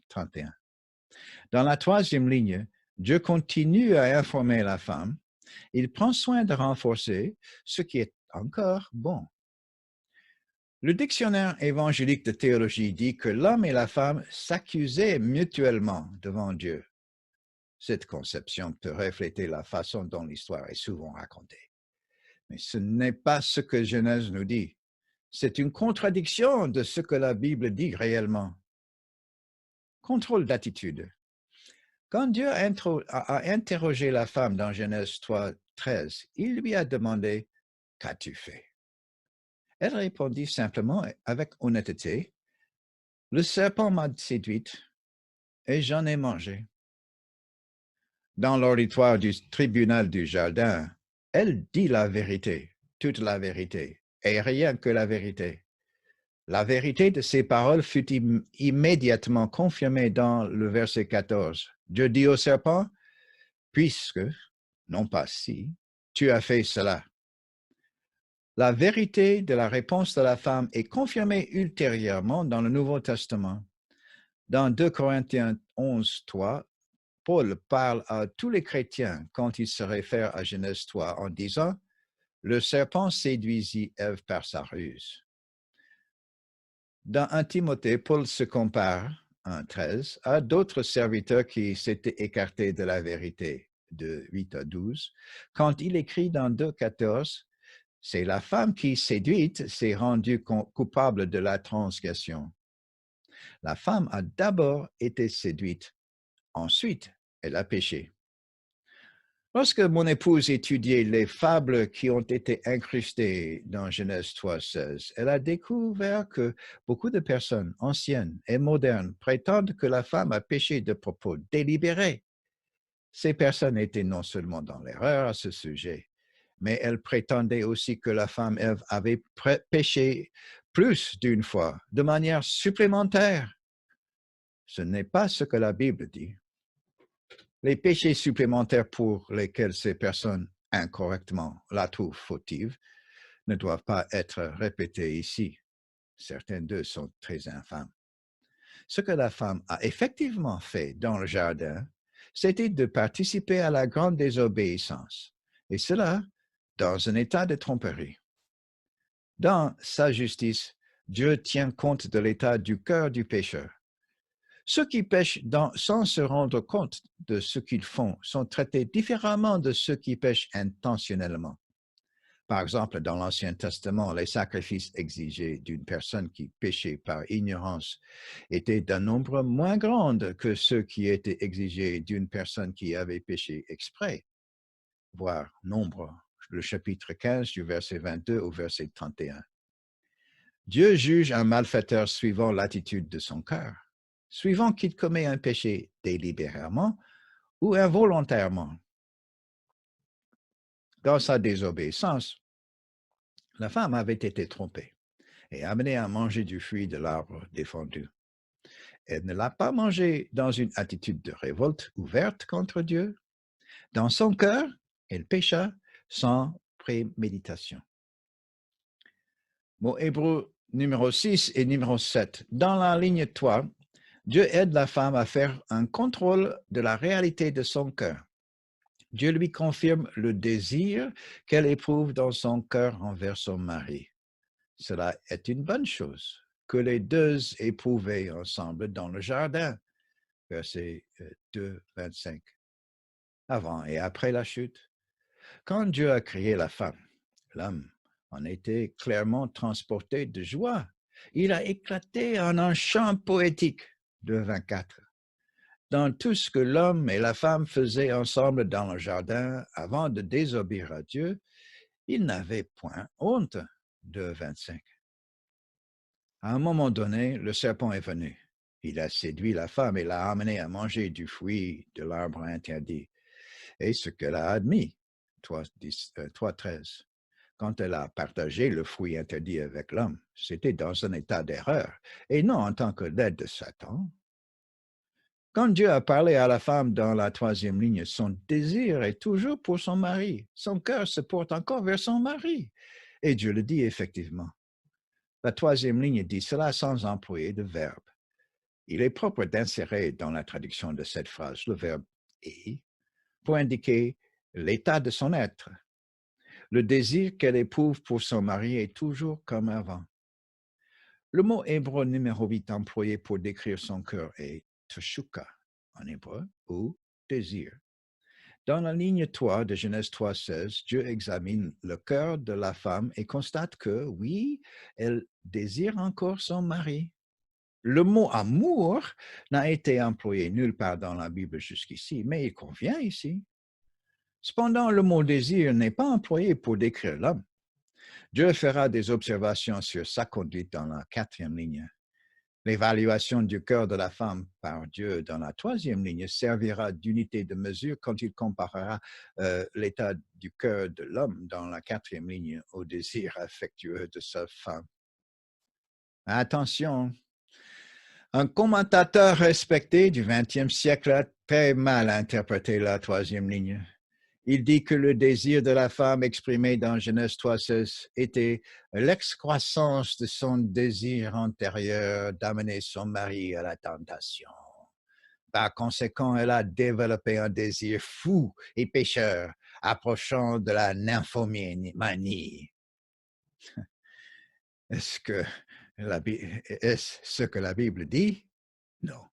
31. Dans la troisième ligne, Dieu continue à informer la femme. Il prend soin de renforcer ce qui est encore bon. Le dictionnaire évangélique de théologie dit que l'homme et la femme s'accusaient mutuellement devant Dieu. Cette conception peut refléter la façon dont l'histoire est souvent racontée. Mais ce n'est pas ce que Genèse nous dit. C'est une contradiction de ce que la Bible dit réellement. Contrôle d'attitude. Quand Dieu a interrogé la femme dans Genèse 3, 13, il lui a demandé « Qu'as-tu fait » Elle répondit simplement avec honnêteté « Le serpent m'a séduite et j'en ai mangé. » Dans l'auditoire du tribunal du jardin, elle dit la vérité, toute la vérité, et rien que la vérité. La vérité de ces paroles fut immédiatement confirmée dans le verset 14. Dieu dit au serpent, puisque, non pas si, tu as fait cela. La vérité de la réponse de la femme est confirmée ultérieurement dans le Nouveau Testament. Dans 2 Corinthiens 11, 3, Paul parle à tous les chrétiens quand il se réfère à Genèse 3 en disant « Le serpent séduisit Ève par sa ruse ». Dans 1 Timothée, Paul se compare, 1.13, à d'autres serviteurs qui s'étaient écartés de la vérité, de 8 à 12, quand il écrit dans 2.14, c'est la femme qui, séduite, s'est rendue coupable de la transgression. La femme a d'abord été séduite, ensuite elle a péché. Lorsque mon épouse étudiait les fables qui ont été incrustées dans Genèse 3.16, elle a découvert que beaucoup de personnes anciennes et modernes prétendent que la femme a péché de propos délibérés. Ces personnes étaient non seulement dans l'erreur à ce sujet, mais elles prétendaient aussi que la femme Ève avait péché plus d'une fois, de manière supplémentaire. Ce n'est pas ce que la Bible dit. Les péchés supplémentaires pour lesquels ces personnes incorrectement la trouvent fautive ne doivent pas être répétés ici. Certains d'eux sont très infâmes. Ce que la femme a effectivement fait dans le jardin, c'était de participer à la grande désobéissance, et cela dans un état de tromperie. Dans sa justice, Dieu tient compte de l'état du cœur du pécheur. Ceux qui pêchent sans se rendre compte de ce qu'ils font sont traités différemment de ceux qui pêchent intentionnellement. Par exemple, dans l'Ancien Testament, les sacrifices exigés d'une personne qui péchait par ignorance étaient d'un nombre moins grand que ceux qui étaient exigés d'une personne qui avait péché exprès. Voir Nombre, le chapitre 15 du verset 22 au verset 31. Dieu juge un malfaiteur suivant l'attitude de son cœur. Suivant qu'il commet un péché délibérément ou involontairement. Dans sa désobéissance, la femme avait été trompée et amenée à manger du fruit de l'arbre défendu. Elle ne l'a pas mangé dans une attitude de révolte ouverte contre Dieu. Dans son cœur, elle pécha sans préméditation. Mot hébreu numéro 6 et numéro 7. Dans la ligne 3, Dieu aide la femme à faire un contrôle de la réalité de son cœur. Dieu lui confirme le désir qu'elle éprouve dans son cœur envers son mari. Cela est une bonne chose que les deux éprouvaient ensemble dans le jardin. Verset 2, 25. Avant et après la chute. Quand Dieu a créé la femme, l'homme en était clairement transporté de joie. Il a éclaté en un chant poétique. 2, 24. Dans tout ce que l'homme et la femme faisaient ensemble dans le jardin avant de désobéir à Dieu, ils n'avaient point honte. 2, 25. À un moment donné, le serpent est venu. Il a séduit la femme et l'a amenée à manger du fruit de l'arbre interdit. Et ce qu'elle a admis, 3.13, quand elle a partagé le fruit interdit avec l'homme, c'était dans un état d'erreur et non en tant que l'aide de Satan. Quand Dieu a parlé à la femme dans la troisième ligne, son désir est toujours pour son mari. Son cœur se porte encore vers son mari. Et Dieu le dit effectivement. La troisième ligne dit cela sans employer de verbe. Il est propre d'insérer dans la traduction de cette phrase le verbe « et » pour indiquer l'état de son être. Le désir qu'elle éprouve pour son mari est toujours comme avant. Le mot hébreu numéro 8 employé pour décrire son cœur est « teshuka » en hébreu ou « désir ». Dans la ligne 3 de Genèse 3.16, Dieu examine le cœur de la femme et constate que, oui, elle désire encore son mari. Le mot amour n'a été employé nulle part dans la Bible jusqu'ici, mais il convient ici. Cependant, le mot désir n'est pas employé pour décrire l'homme. Dieu fera des observations sur sa conduite dans la quatrième ligne. L'évaluation du cœur de la femme par Dieu dans la troisième ligne servira d'unité de mesure quand il comparera l'état du cœur de l'homme dans la quatrième ligne au désir affectueux de sa femme. Attention, un commentateur respecté du XXe siècle a très mal interprété la troisième ligne. Il dit que le désir de la femme exprimé dans Genèse 3.16 était l'excroissance de son désir antérieur d'amener son mari à la tentation. Par conséquent, elle a développé un désir fou et pécheur, approchant de la nymphomanie. Est-ce ce que la Bible dit? Non.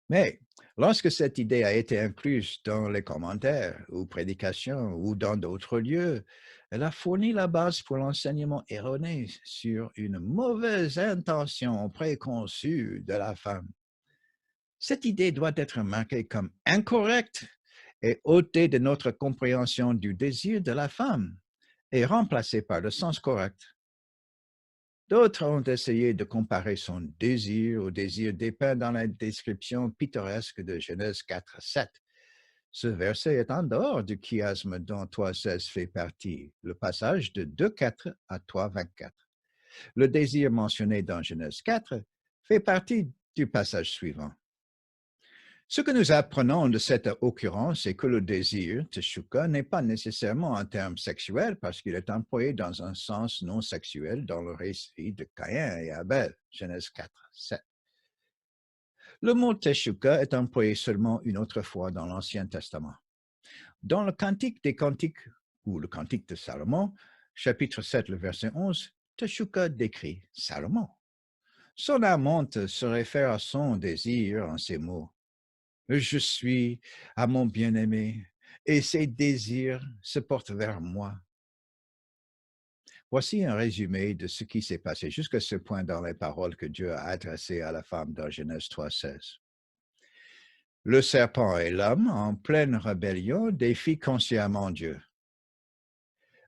Mais lorsque cette idée a été incluse dans les commentaires ou prédications ou dans d'autres lieux, elle a fourni la base pour l'enseignement erroné sur une mauvaise intention préconçue de la femme. Cette idée doit être marquée comme incorrecte et ôtée de notre compréhension du désir de la femme et remplacée par le sens correct. D'autres ont essayé de comparer son désir au désir dépeint dans la description pittoresque de Genèse 4.7. Ce verset est en dehors du chiasme dont 3.16 fait partie, le passage de 2.4 à 3.24. Le désir mentionné dans Genèse 4 fait partie du passage suivant. Ce que nous apprenons de cette occurrence est que le désir, teshuka, n'est pas nécessairement un terme sexuel parce qu'il est employé dans un sens non sexuel dans le récit de Caïn et Abel, Genèse 4, 7. Le mot teshuka est employé seulement une autre fois dans l'Ancien Testament. Dans le Cantique des Cantiques, ou le Cantique de Salomon, chapitre 7, le verset 11, teshuka décrit Salomon. Son amante se réfère à son désir en ces mots. Je suis à mon bien-aimé et ses désirs se portent vers moi. Voici un résumé de ce qui s'est passé jusqu'à ce point dans les paroles que Dieu a adressées à la femme dans Genèse 3.16. Le serpent et l'homme, en pleine rébellion, défient consciemment Dieu.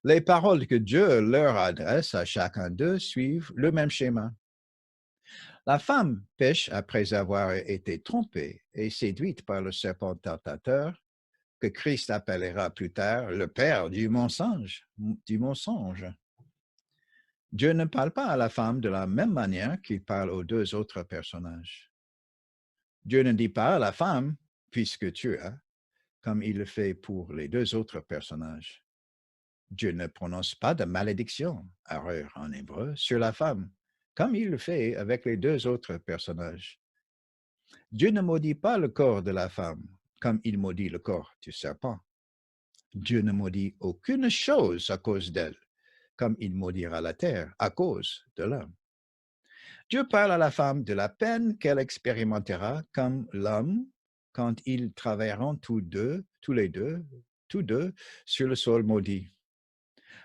Les paroles que Dieu leur adresse à chacun d'eux suivent le même schéma. La femme pêche après avoir été trompée et séduite par le serpent tentateur, que Christ appellera plus tard le père du mensonge, du mensonge. Dieu ne parle pas à la femme de la même manière qu'il parle aux deux autres personnages. Dieu ne dit pas à la femme, puisque tu as, comme il le fait pour les deux autres personnages. Dieu ne prononce pas de malédiction, erreur en hébreu, sur la femme, comme il le fait avec les deux autres personnages. Dieu ne maudit pas le corps de la femme, comme il maudit le corps du serpent. Dieu ne maudit aucune chose à cause d'elle, comme il maudira la terre à cause de l'homme. Dieu parle à la femme de la peine qu'elle expérimentera comme l'homme quand ils travailleront tous les deux, tous deux, sur le sol maudit.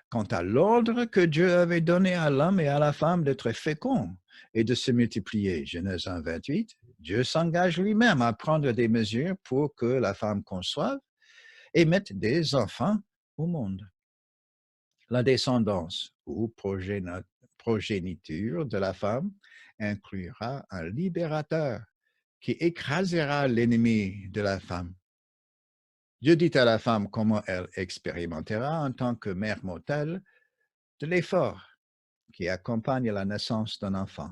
Quant à l'ordre que Dieu avait donné à l'homme et à la femme d'être féconds et de se multiplier, Genèse 1, 28, Dieu s'engage lui-même à prendre des mesures pour que la femme conçoive et mette des enfants au monde. La descendance ou progéniture de la femme inclura un libérateur qui écrasera l'ennemi de la femme. Dieu dit à la femme comment elle expérimentera en tant que mère mortelle de l'effort qui accompagne la naissance d'un enfant.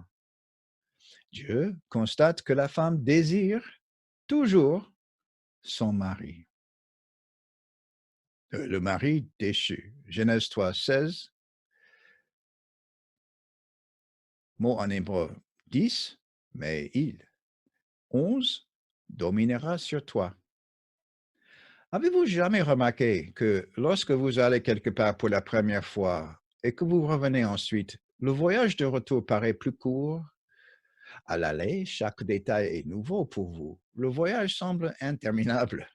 Dieu constate que la femme désire toujours son mari. Le mari déchu. Genèse 3, 16, mot en hébreu 10, mais il. 11, dominera sur toi. Avez-vous jamais remarqué que lorsque vous allez quelque part pour la première fois et que vous revenez ensuite, le voyage de retour paraît plus court? À l'aller, chaque détail est nouveau pour vous. Le voyage semble interminable.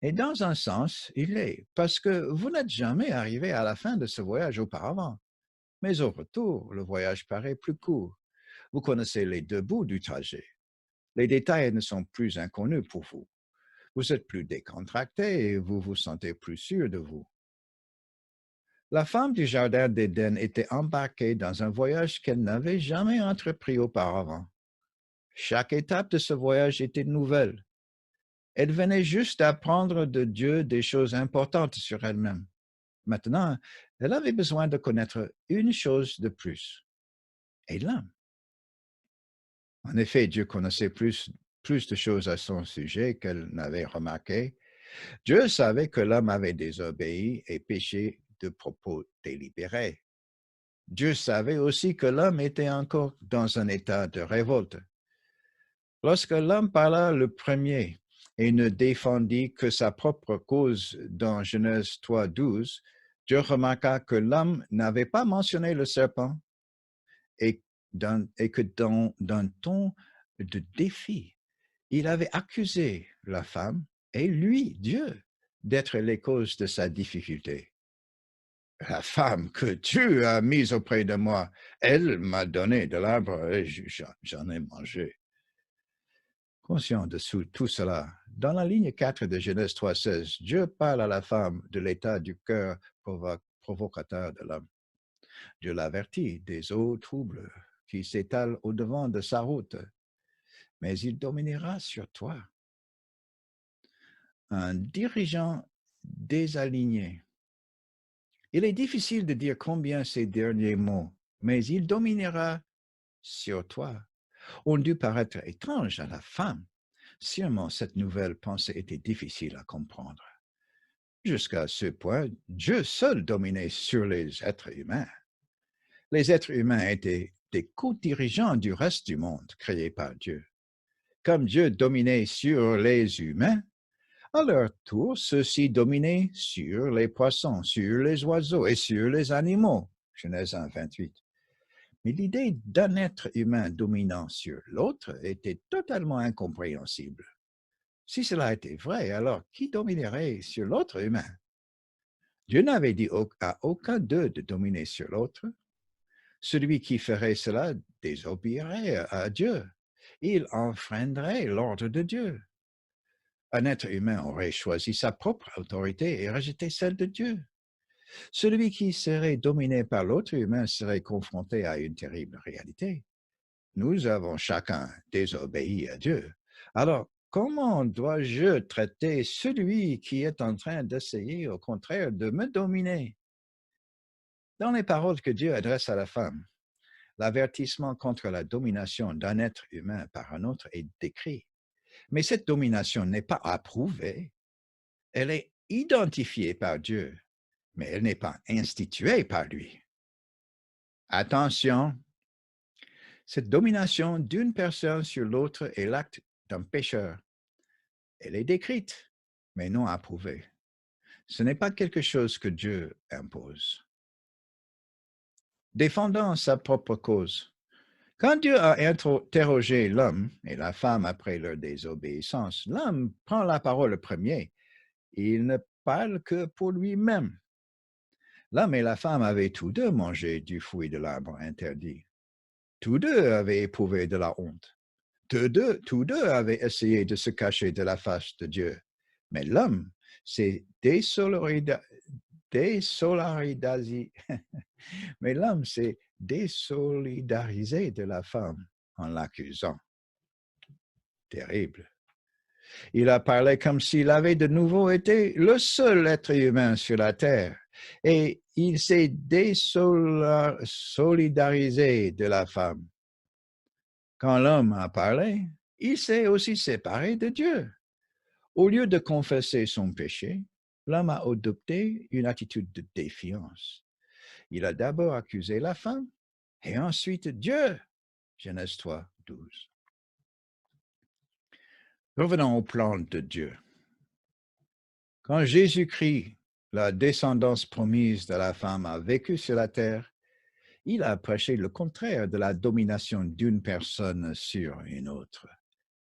Et dans un sens, il l'est, parce que vous n'êtes jamais arrivé à la fin de ce voyage auparavant. Mais au retour, le voyage paraît plus court. Vous connaissez les deux bouts du trajet. Les détails ne sont plus inconnus pour vous. Vous êtes plus décontracté et vous vous sentez plus sûr de vous. La femme du jardin d'Éden était embarquée dans un voyage qu'elle n'avait jamais entrepris auparavant. Chaque étape de ce voyage était nouvelle. Elle venait juste d'apprendre de Dieu des choses importantes sur elle-même. Maintenant, elle avait besoin de connaître une chose de plus, et l'homme. En effet, Dieu connaissait plus de choses à son sujet qu'elle n'avait remarqué. Dieu savait que l'homme avait désobéi et péché de propos délibérés. Dieu savait aussi que l'homme était encore dans un état de révolte. Lorsque l'homme parla le premier et ne défendit que sa propre cause dans Genèse 3, 12, Dieu remarqua que l'homme n'avait pas mentionné le serpent et que d'un ton de défi, il avait accusé la femme et lui, Dieu, d'être les causes de sa difficulté. La femme que tu as mise auprès de moi, elle m'a donné de l'arbre et j'en ai mangé. Conscient de tout cela, dans la ligne 4 de Genèse 3,16, Dieu parle à la femme de l'état du cœur provocateur de l'homme. Dieu l'avertit des eaux troubles qui s'étalent au-devant de sa route, mais il dominera sur toi. Un dirigeant désaligné. Il est difficile de dire combien ces derniers mots, mais il dominera sur toi, ont dû paraître étranges à la femme. Sûrement, cette nouvelle pensée était difficile à comprendre. Jusqu'à ce point, Dieu seul dominait sur les êtres humains. Les êtres humains étaient des co-dirigeants du reste du monde créé par Dieu. Comme Dieu dominait sur les humains, à leur tour, ceux-ci dominaient sur les poissons, sur les oiseaux et sur les animaux. Genèse 1, 28. Mais l'idée d'un être humain dominant sur l'autre était totalement incompréhensible. Si cela était vrai, alors qui dominerait sur l'autre humain? Dieu n'avait dit à aucun d'eux de dominer sur l'autre. Celui qui ferait cela désobéirait à Dieu. Il enfreindrait l'ordre de Dieu. Un être humain aurait choisi sa propre autorité et rejeté celle de Dieu. Celui qui serait dominé par l'autre humain serait confronté à une terrible réalité. nous avons chacun désobéi à Dieu. Alors, comment dois-je traiter celui qui est en train d'essayer, au contraire, de me dominer? Dans les paroles que Dieu adresse à la femme, l'avertissement contre la domination d'un être humain par un autre est décrit. Mais cette domination n'est pas approuvée, elle est identifiée par Dieu, mais elle n'est pas instituée par lui. Attention, cette domination d'une personne sur l'autre est l'acte d'un pécheur. Elle est décrite, mais non approuvée. Ce n'est pas quelque chose que Dieu impose. Défendant sa propre cause. Quand Dieu a interrogé l'homme et la femme après leur désobéissance, l'homme prend la parole le premier. Il ne parle que pour lui-même. L'homme et la femme avaient tous deux mangé du fruit de l'arbre interdit. Tous deux avaient éprouvé de la honte. Tous deux avaient essayé de se cacher de la face de Dieu. Mais l'homme s'est désolidarisé. Mais l'homme s'est désolidarisé de la femme en l'accusant. Terrible. Il a parlé comme s'il avait de nouveau été le seul être humain sur la terre. Et il s'est désolidarisé de la femme. Quand l'homme a parlé, il s'est aussi séparé de Dieu. Au lieu de confesser son péché, l'homme a adopté une attitude de défiance. Il a d'abord accusé la femme et ensuite Dieu. Genèse 3, 12. Revenons au plan de Dieu. Quand Jésus-Christ, la descendance promise de la femme, a vécu sur la terre, il a prêché le contraire de la domination d'une personne sur une autre.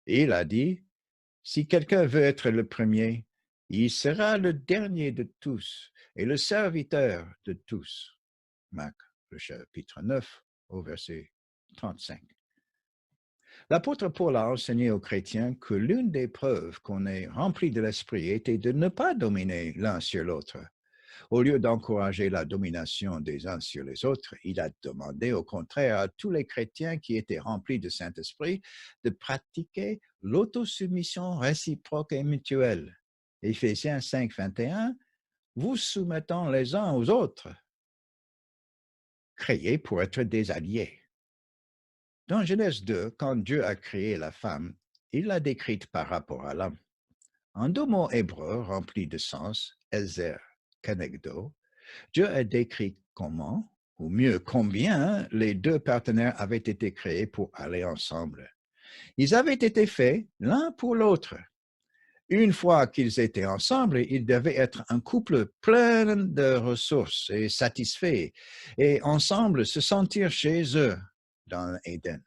Il a dit, si quelqu'un veut être le premier, il sera le dernier de tous et le serviteur de tous. Marc, le chapitre 9, au verset 35. L'apôtre Paul a enseigné aux chrétiens que l'une des preuves qu'on est rempli de l'esprit était de ne pas dominer l'un sur l'autre. Au lieu d'encourager la domination des uns sur les autres, il a demandé au contraire à tous les chrétiens qui étaient remplis de Saint-Esprit de pratiquer l'autosoumission réciproque et mutuelle. Éphésiens 5, 21, vous soumettant les uns aux autres, créés pour être des alliés. Dans Genèse 2, quand Dieu a créé la femme, il l'a décrite par rapport à l'homme. En deux mots hébreux remplis de sens, ezer, kenegdo, Dieu a décrit comment, ou mieux combien, les deux partenaires avaient été créés pour aller ensemble. Ils avaient été faits l'un pour l'autre. Une fois qu'ils étaient ensemble, ils devaient être un couple plein de ressources et satisfait, et ensemble se sentir chez eux dans Éden.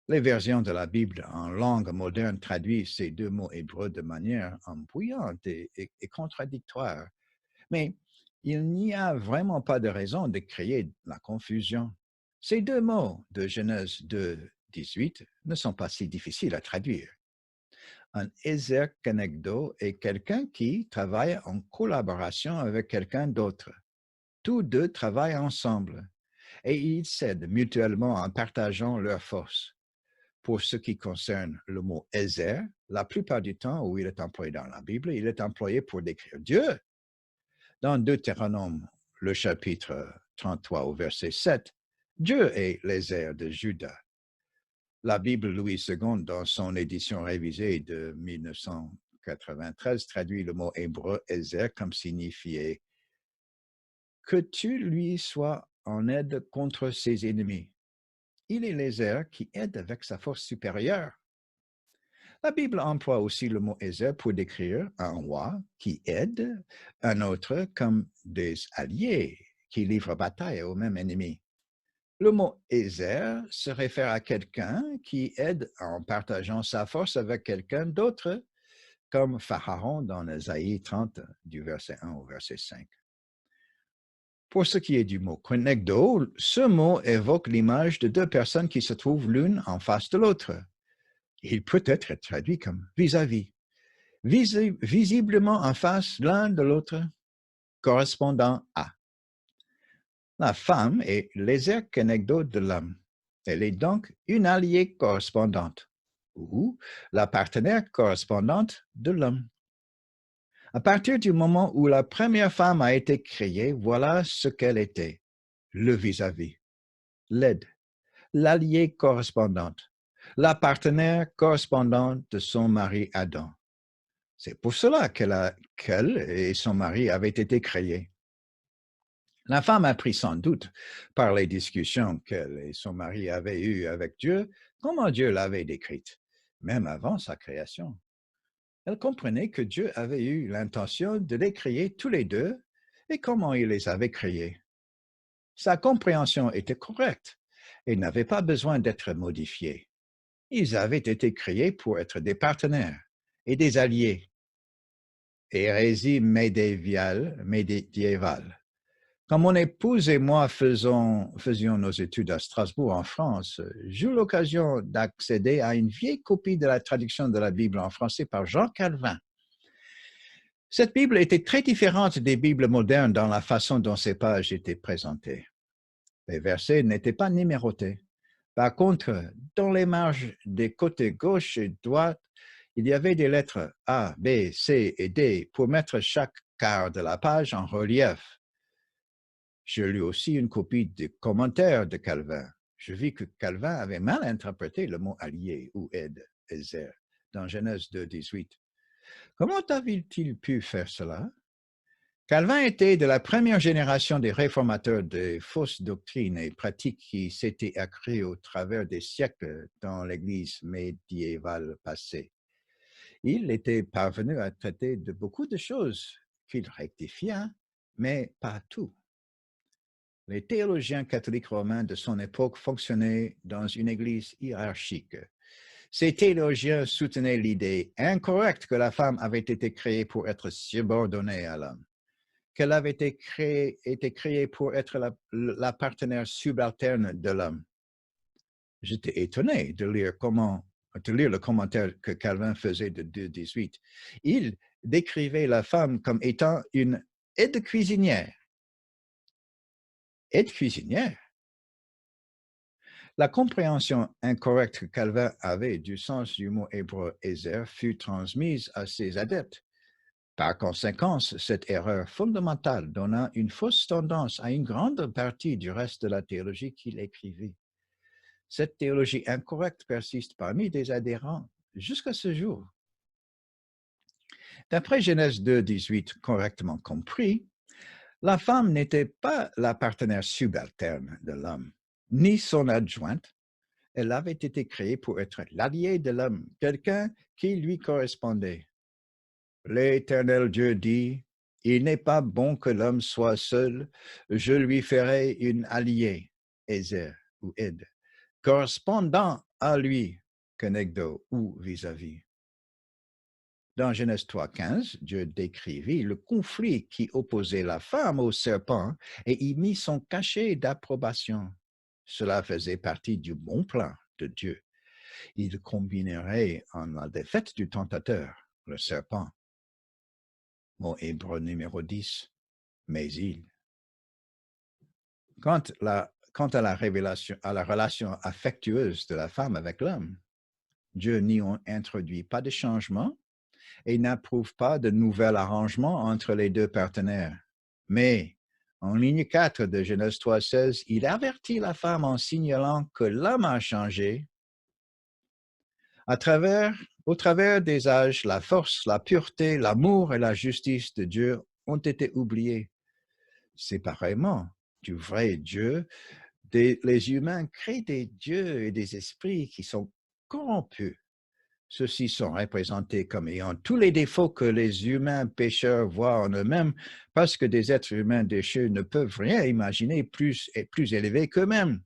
Les versions de la Bible en langue moderne traduisent ces deux mots hébreux de manière embrouillante et contradictoire. Mais il n'y a vraiment pas de raison de créer la confusion. Ces deux mots de Genèse 2, 18 ne sont pas si difficiles à traduire. Un ezer kenegdo est quelqu'un qui travaille en collaboration avec quelqu'un d'autre. Tous deux travaillent ensemble et ils s'aident mutuellement en partageant leurs forces. Pour ce qui concerne le mot ezer, la plupart du temps où il est employé dans la Bible, il est employé pour décrire Dieu. Dans Deutéronome, le chapitre 33 au verset 7, Dieu est l'Ézer de Juda. La Bible Louis II, dans son édition révisée de 1993, traduit le mot hébreu Ézer comme signifié que tu lui sois en aide contre ses ennemis. Il est l'Ézer qui aide avec sa force supérieure. La Bible emploie aussi le mot Ézer pour décrire un roi qui aide un autre comme des alliés qui livrent bataille au même ennemi. Le mot Ézer se réfère à quelqu'un qui aide en partageant sa force avec quelqu'un d'autre, comme Pharaon dans Ésaïe 30, du verset 1 au verset 5. Pour ce qui est du mot konegdo, ce mot évoque l'image de deux personnes qui se trouvent l'une en face de l'autre. Il peut être traduit comme vis-à-vis, visiblement en face l'un de l'autre, correspondant à. La femme est l'ézer kenegdo de l'homme. Elle est donc une alliée correspondante ou la partenaire correspondante de l'homme. À partir du moment où la première femme a été créée, voilà ce qu'elle était, le vis-à-vis, l'aide, l'alliée correspondante, la partenaire correspondante de son mari Adam. C'est pour cela qu'elle et son mari avaient été créés. La femme a appris sans doute par les discussions qu'elle et son mari avaient eues avec Dieu, comment Dieu l'avait décrite, même avant sa création. Elle comprenait que Dieu avait eu l'intention de les créer tous les deux et comment il les avait créés. Sa compréhension était correcte et n'avait pas besoin d'être modifiée. Ils avaient été créés pour être des partenaires et des alliés. Hérésie médiévale. Quand mon épouse et moi faisions nos études à Strasbourg, en France, j'eus l'occasion d'accéder à une vieille copie de la traduction de la Bible en français par Jean Calvin. Cette Bible était très différente des Bibles modernes dans la façon dont ces pages étaient présentées. Les versets n'étaient pas numérotés. Par contre, dans les marges des côtés gauche et droite, il y avait des lettres A, B, C et D pour mettre chaque quart de la page en relief. Je lus aussi une copie des commentaires de Calvin. Je vis que Calvin avait mal interprété le mot allié ou aide, Ezer, dans Genèse 2, 18. Comment avait-il pu faire cela? Calvin était de la première génération des réformateurs des fausses doctrines et pratiques qui s'étaient accrues au travers des siècles dans l'Église médiévale passée. Il était parvenu à traiter de beaucoup de choses qu'il rectifia, mais pas tout. Les théologiens catholiques romains de son époque fonctionnaient dans une Église hiérarchique. Ces théologiens soutenaient l'idée incorrecte que la femme avait été créée pour être subordonnée à l'homme, qu'elle avait été créée pour être la partenaire subalterne de l'homme. J'étais étonné de lire le commentaire que Calvin faisait de 2.18. Il décrivait la femme comme étant une aide cuisinière. Aide cuisinière? La compréhension incorrecte que Calvin avait du sens du mot hébreu Ezer fut transmise à ses adeptes. Par conséquent, cette erreur fondamentale donna une fausse tendance à une grande partie du reste de la théologie qu'il écrivit. Cette théologie incorrecte persiste parmi des adhérents jusqu'à ce jour. D'après Genèse 2, 18, correctement compris, la femme n'était pas la partenaire subalterne de l'homme, ni son adjointe. Elle avait été créée pour être l'allié de l'homme, quelqu'un qui lui correspondait. L'Éternel Dieu dit, « Il n'est pas bon que l'homme soit seul, je lui ferai une alliée, Ezer ou Ed, correspondant à lui, Kenegdo ou vis-à-vis. » Dans Genèse 3.15, Dieu décrivit le conflit qui opposait la femme au serpent et y mit son cachet d'approbation. Cela faisait partie du bon plan de Dieu. Il combinerait en la défaite du tentateur, le serpent. Mot hébreu numéro 10, mais il. Quant à la révélation, à la relation affectueuse de la femme avec l'homme, Dieu n'y introduit pas de changement et n'approuve pas de nouvel arrangement entre les deux partenaires. Mais, en ligne 4 de Genèse 3.16, il avertit la femme en signalant que l'homme a changé. Au travers des âges, la force, la pureté, l'amour et la justice de Dieu ont été oubliés. Séparément du vrai Dieu, les humains créent des dieux et des esprits qui sont corrompus. Ceux-ci sont représentés comme ayant tous les défauts que les humains pécheurs voient en eux-mêmes, parce que des êtres humains déchus ne peuvent rien imaginer plus élevé qu'eux-mêmes.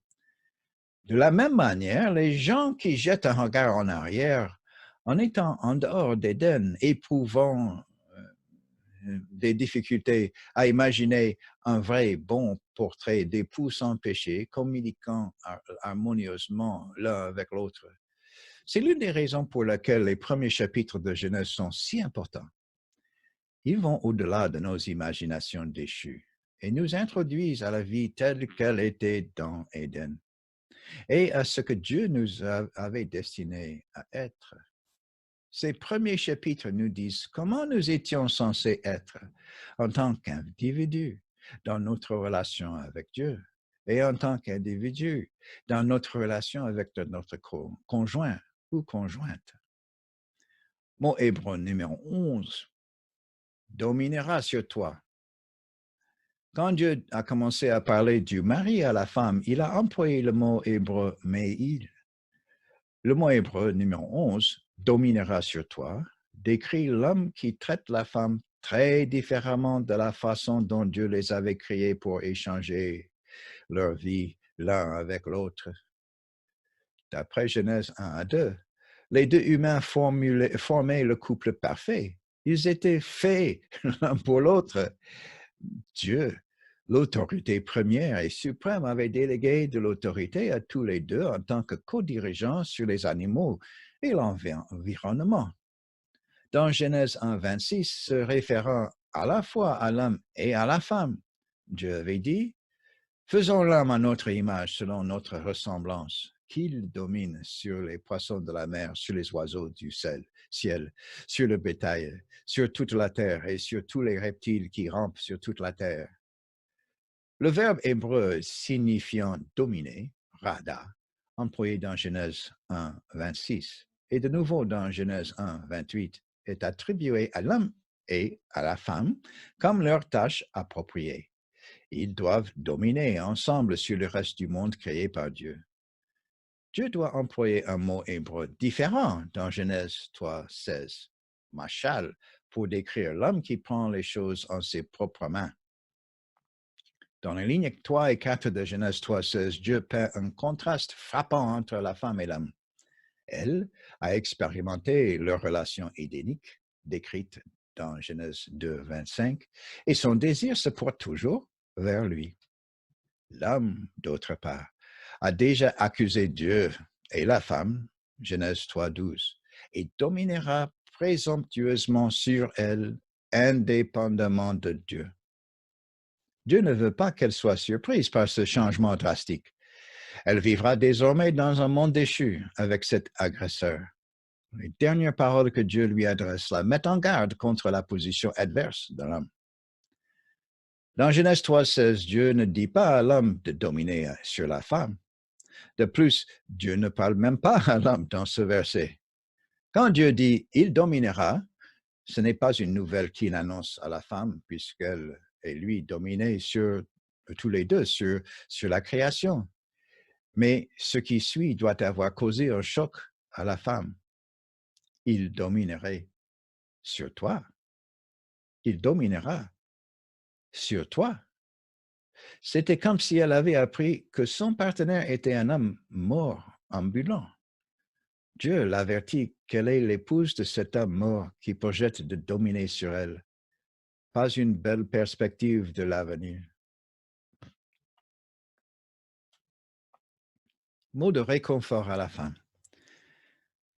De la même manière, les gens qui jettent un regard en arrière, en étant en dehors d'Éden, éprouvant des difficultés à imaginer un vrai bon portrait d'époux sans péché, communiquant harmonieusement l'un avec l'autre. C'est l'une des raisons pour lesquelles les premiers chapitres de Genèse sont si importants. Ils vont au-delà de nos imaginations déchues et nous introduisent à la vie telle qu'elle était dans Éden. et à ce que Dieu nous avait destiné à être. Ces premiers chapitres nous disent comment nous étions censés être en tant qu'individus dans notre relation avec Dieu et en tant qu'individus dans notre relation avec notre conjoint ou conjointe. Mot hébreu numéro 11 dominera sur toi. Quand Dieu a commencé à parler du mari à la femme, il a employé le mot hébreu me'il. Le mot hébreu numéro 11, dominera sur toi, décrit l'homme qui traite la femme très différemment de la façon dont Dieu les avait créés pour échanger leur vie l'un avec l'autre. D'après Genèse 1 à 2, les deux humains formaient le couple parfait. Ils étaient faits l'un pour l'autre. Dieu, l'autorité première et suprême, avait délégué de l'autorité à tous les deux en tant que co-dirigeants sur les animaux et l'environnement. Dans Genèse 1, 26, se référant à la fois à l'homme et à la femme, Dieu avait dit, « Faisons l'homme à notre image selon notre ressemblance, qu'il domine sur les poissons de la mer, sur les oiseaux du ciel, sur le bétail, sur toute la terre et sur tous les reptiles qui rampent sur toute la terre. » Le verbe hébreu signifiant dominer, rada, employé dans Genèse 1, 26 et de nouveau dans Genèse 1, 28, est attribué à l'homme et à la femme comme leur tâche appropriée. Ils doivent dominer ensemble sur le reste du monde créé par Dieu. Dieu doit employer un mot hébreu différent dans Genèse 3, 16, machal, pour décrire l'homme qui prend les choses en ses propres mains. Dans les lignes 3 et 4 de Genèse 3, 16, Dieu peint un contraste frappant entre la femme et l'homme. Elle a expérimenté leur relation édénique, décrite dans Genèse 2, 25, et son désir se porte toujours vers lui. L'homme, d'autre part, a déjà accusé Dieu et la femme, Genèse 3, 12, et dominera présomptueusement sur elle, indépendamment de Dieu. Dieu ne veut pas qu'elle soit surprise par ce changement drastique. Elle vivra désormais dans un monde déchu avec cet agresseur. Les dernières paroles que Dieu lui adresse la mettent en garde contre la position adverse de l'homme. Dans Genèse 3,16, Dieu ne dit pas à l'homme de dominer sur la femme. De plus, Dieu ne parle même pas à l'homme dans ce verset. Quand Dieu dit « il dominera », ce n'est pas une nouvelle qu'il annonce à la femme, puisqu'elle et lui dominaient sur tous les deux sur la création. Mais ce qui suit doit avoir causé un choc à la femme. Il dominerait sur toi. Il dominera sur toi. C'était comme si elle avait appris que son partenaire était un homme mort, ambulant. Dieu l'avertit qu'elle est l'épouse de cet homme mort qui projette de dominer sur elle. Pas une belle perspective de l'avenir. Mot de réconfort à la fin.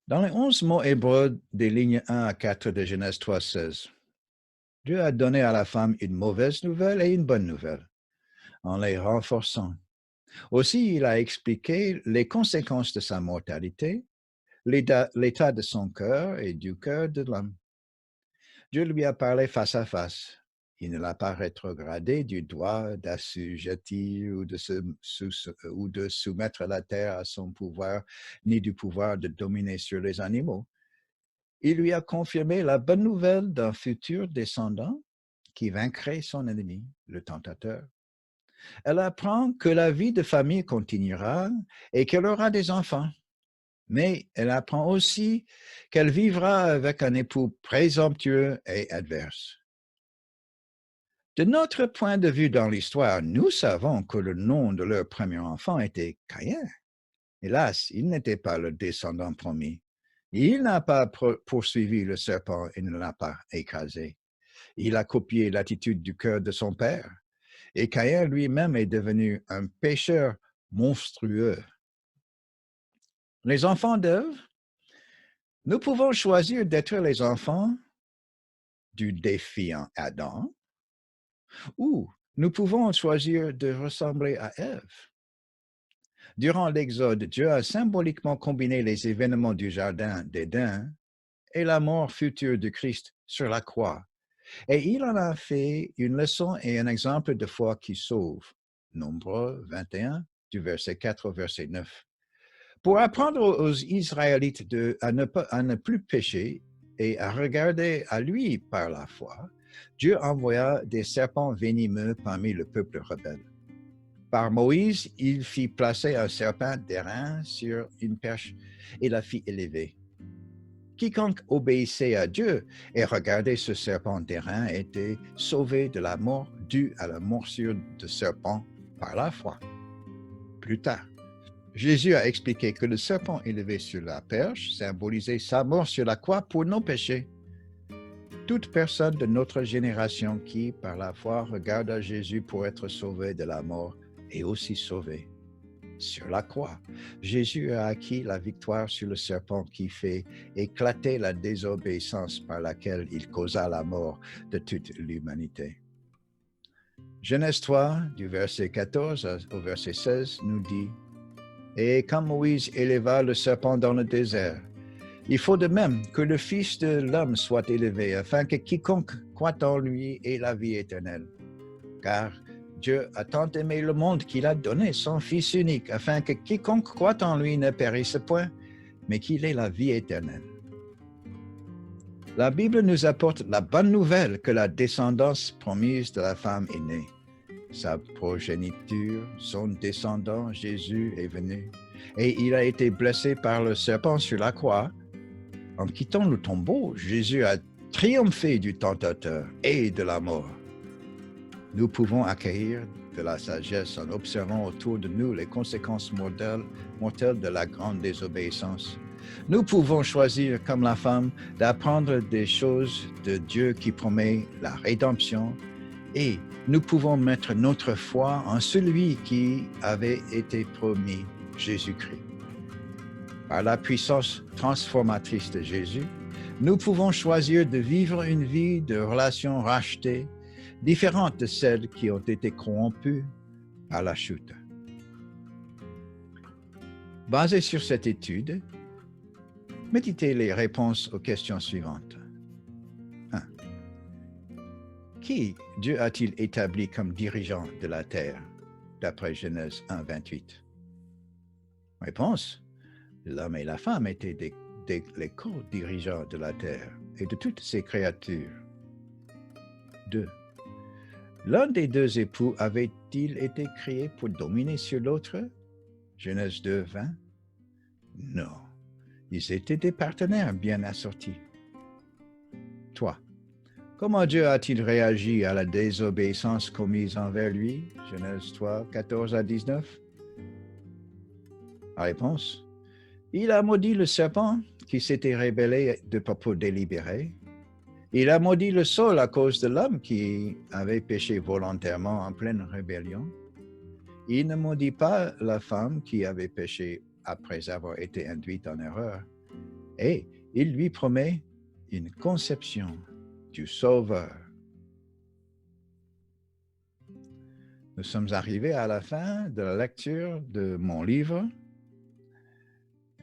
Dans les 11 mots hébreux des lignes 1 à 4 de Genèse 3,16, Dieu a donné à la femme une mauvaise nouvelle et une bonne nouvelle, en les renforçant. Aussi, il a expliqué les conséquences de sa mortalité, l'état de son cœur et du cœur de l'homme. Dieu lui a parlé face à face. Il ne l'a pas rétrogradé du droit d'assujettir ou de soumettre la terre à son pouvoir, ni du pouvoir de dominer sur les animaux. Il lui a confirmé la bonne nouvelle d'un futur descendant qui vaincrait son ennemi, le tentateur. Elle apprend que la vie de famille continuera et qu'elle aura des enfants. Mais elle apprend aussi qu'elle vivra avec un époux présomptueux et adverse. De notre point de vue dans l'histoire, nous savons que le nom de leur premier enfant était Caïn. Hélas, il n'était pas le descendant promis. Il n'a pas poursuivi le serpent et ne l'a pas écrasé. Il a copié l'attitude du cœur de son père. Et Caïn lui-même est devenu un pécheur monstrueux. Les enfants d'Ève, nous pouvons choisir d'être les enfants du défiant Adam, ou nous pouvons choisir de ressembler à Ève. Durant l'Exode, Dieu a symboliquement combiné les événements du Jardin d'Éden et la mort future du Christ sur la croix. Et il en a fait une leçon et un exemple de foi qui sauve. Nombre 21, du verset 4 au verset 9. Pour apprendre aux Israélites à ne plus pécher et à regarder à lui par la foi, Dieu envoya des serpents venimeux parmi le peuple rebelle. Par Moïse, il fit placer un serpent d'airain sur une perche et la fit élever. Quiconque obéissait à Dieu et regardait ce serpent d'airain était sauvé de la mort due à la morsure de serpent par la foi. Plus tard, Jésus a expliqué que le serpent élevé sur la perche symbolisait sa mort sur la croix pour nos péchés. Toute personne de notre génération qui, par la foi, regarde à Jésus pour être sauvé de la mort est aussi sauvée. Sur la croix, Jésus a acquis la victoire sur le serpent qui fait éclater la désobéissance par laquelle il causa la mort de toute l'humanité. Genèse 3, du verset 14 au verset 16, nous dit « Et quand Moïse éleva le serpent dans le désert, il faut de même que le Fils de l'homme soit élevé, afin que quiconque croit en lui ait la vie éternelle. Car Dieu a tant aimé le monde qu'il a donné son Fils unique, afin que quiconque croit en lui ne périsse point, mais qu'il ait la vie éternelle. » La Bible nous apporte la bonne nouvelle que la descendance promise de la femme est née. Sa progéniture, son descendant, Jésus, est venu, et il a été blessé par le serpent sur la croix. En quittant le tombeau, Jésus a triomphé du tentateur et de la mort. Nous pouvons accueillir de la sagesse en observant autour de nous les conséquences mortelles de la grande désobéissance. Nous pouvons choisir, comme la femme, d'apprendre des choses de Dieu qui promet la rédemption, et nous pouvons mettre notre foi en celui qui avait été promis, Jésus-Christ. Par la puissance transformatrice de Jésus, nous pouvons choisir de vivre une vie de relations rachetées, différentes de celles qui ont été corrompues par la chute. Basé sur cette étude, méditez les réponses aux questions suivantes. 1. Qui Dieu a-t-il établi comme dirigeant de la terre, d'après Genèse 1, 28? Réponse. L'homme et la femme étaient les co-dirigeants de la terre et de toutes ses créatures. 2. L'un des deux époux avait-il été créé pour dominer sur l'autre? Genèse 2, 20. Non, ils étaient des partenaires bien assortis. 3. Comment Dieu a-t-il réagi à la désobéissance commise envers lui? Genèse 3, 14 à 19. La réponse. Il a maudit le serpent qui s'était rebellé de propos délibéré. Il a maudit le sol à cause de l'homme qui avait péché volontairement en pleine rébellion. Il ne maudit pas la femme qui avait péché après avoir été induite en erreur. Et il lui promet une conception du Sauveur. Nous sommes arrivés à la fin de la lecture de mon livre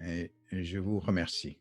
et je vous remercie.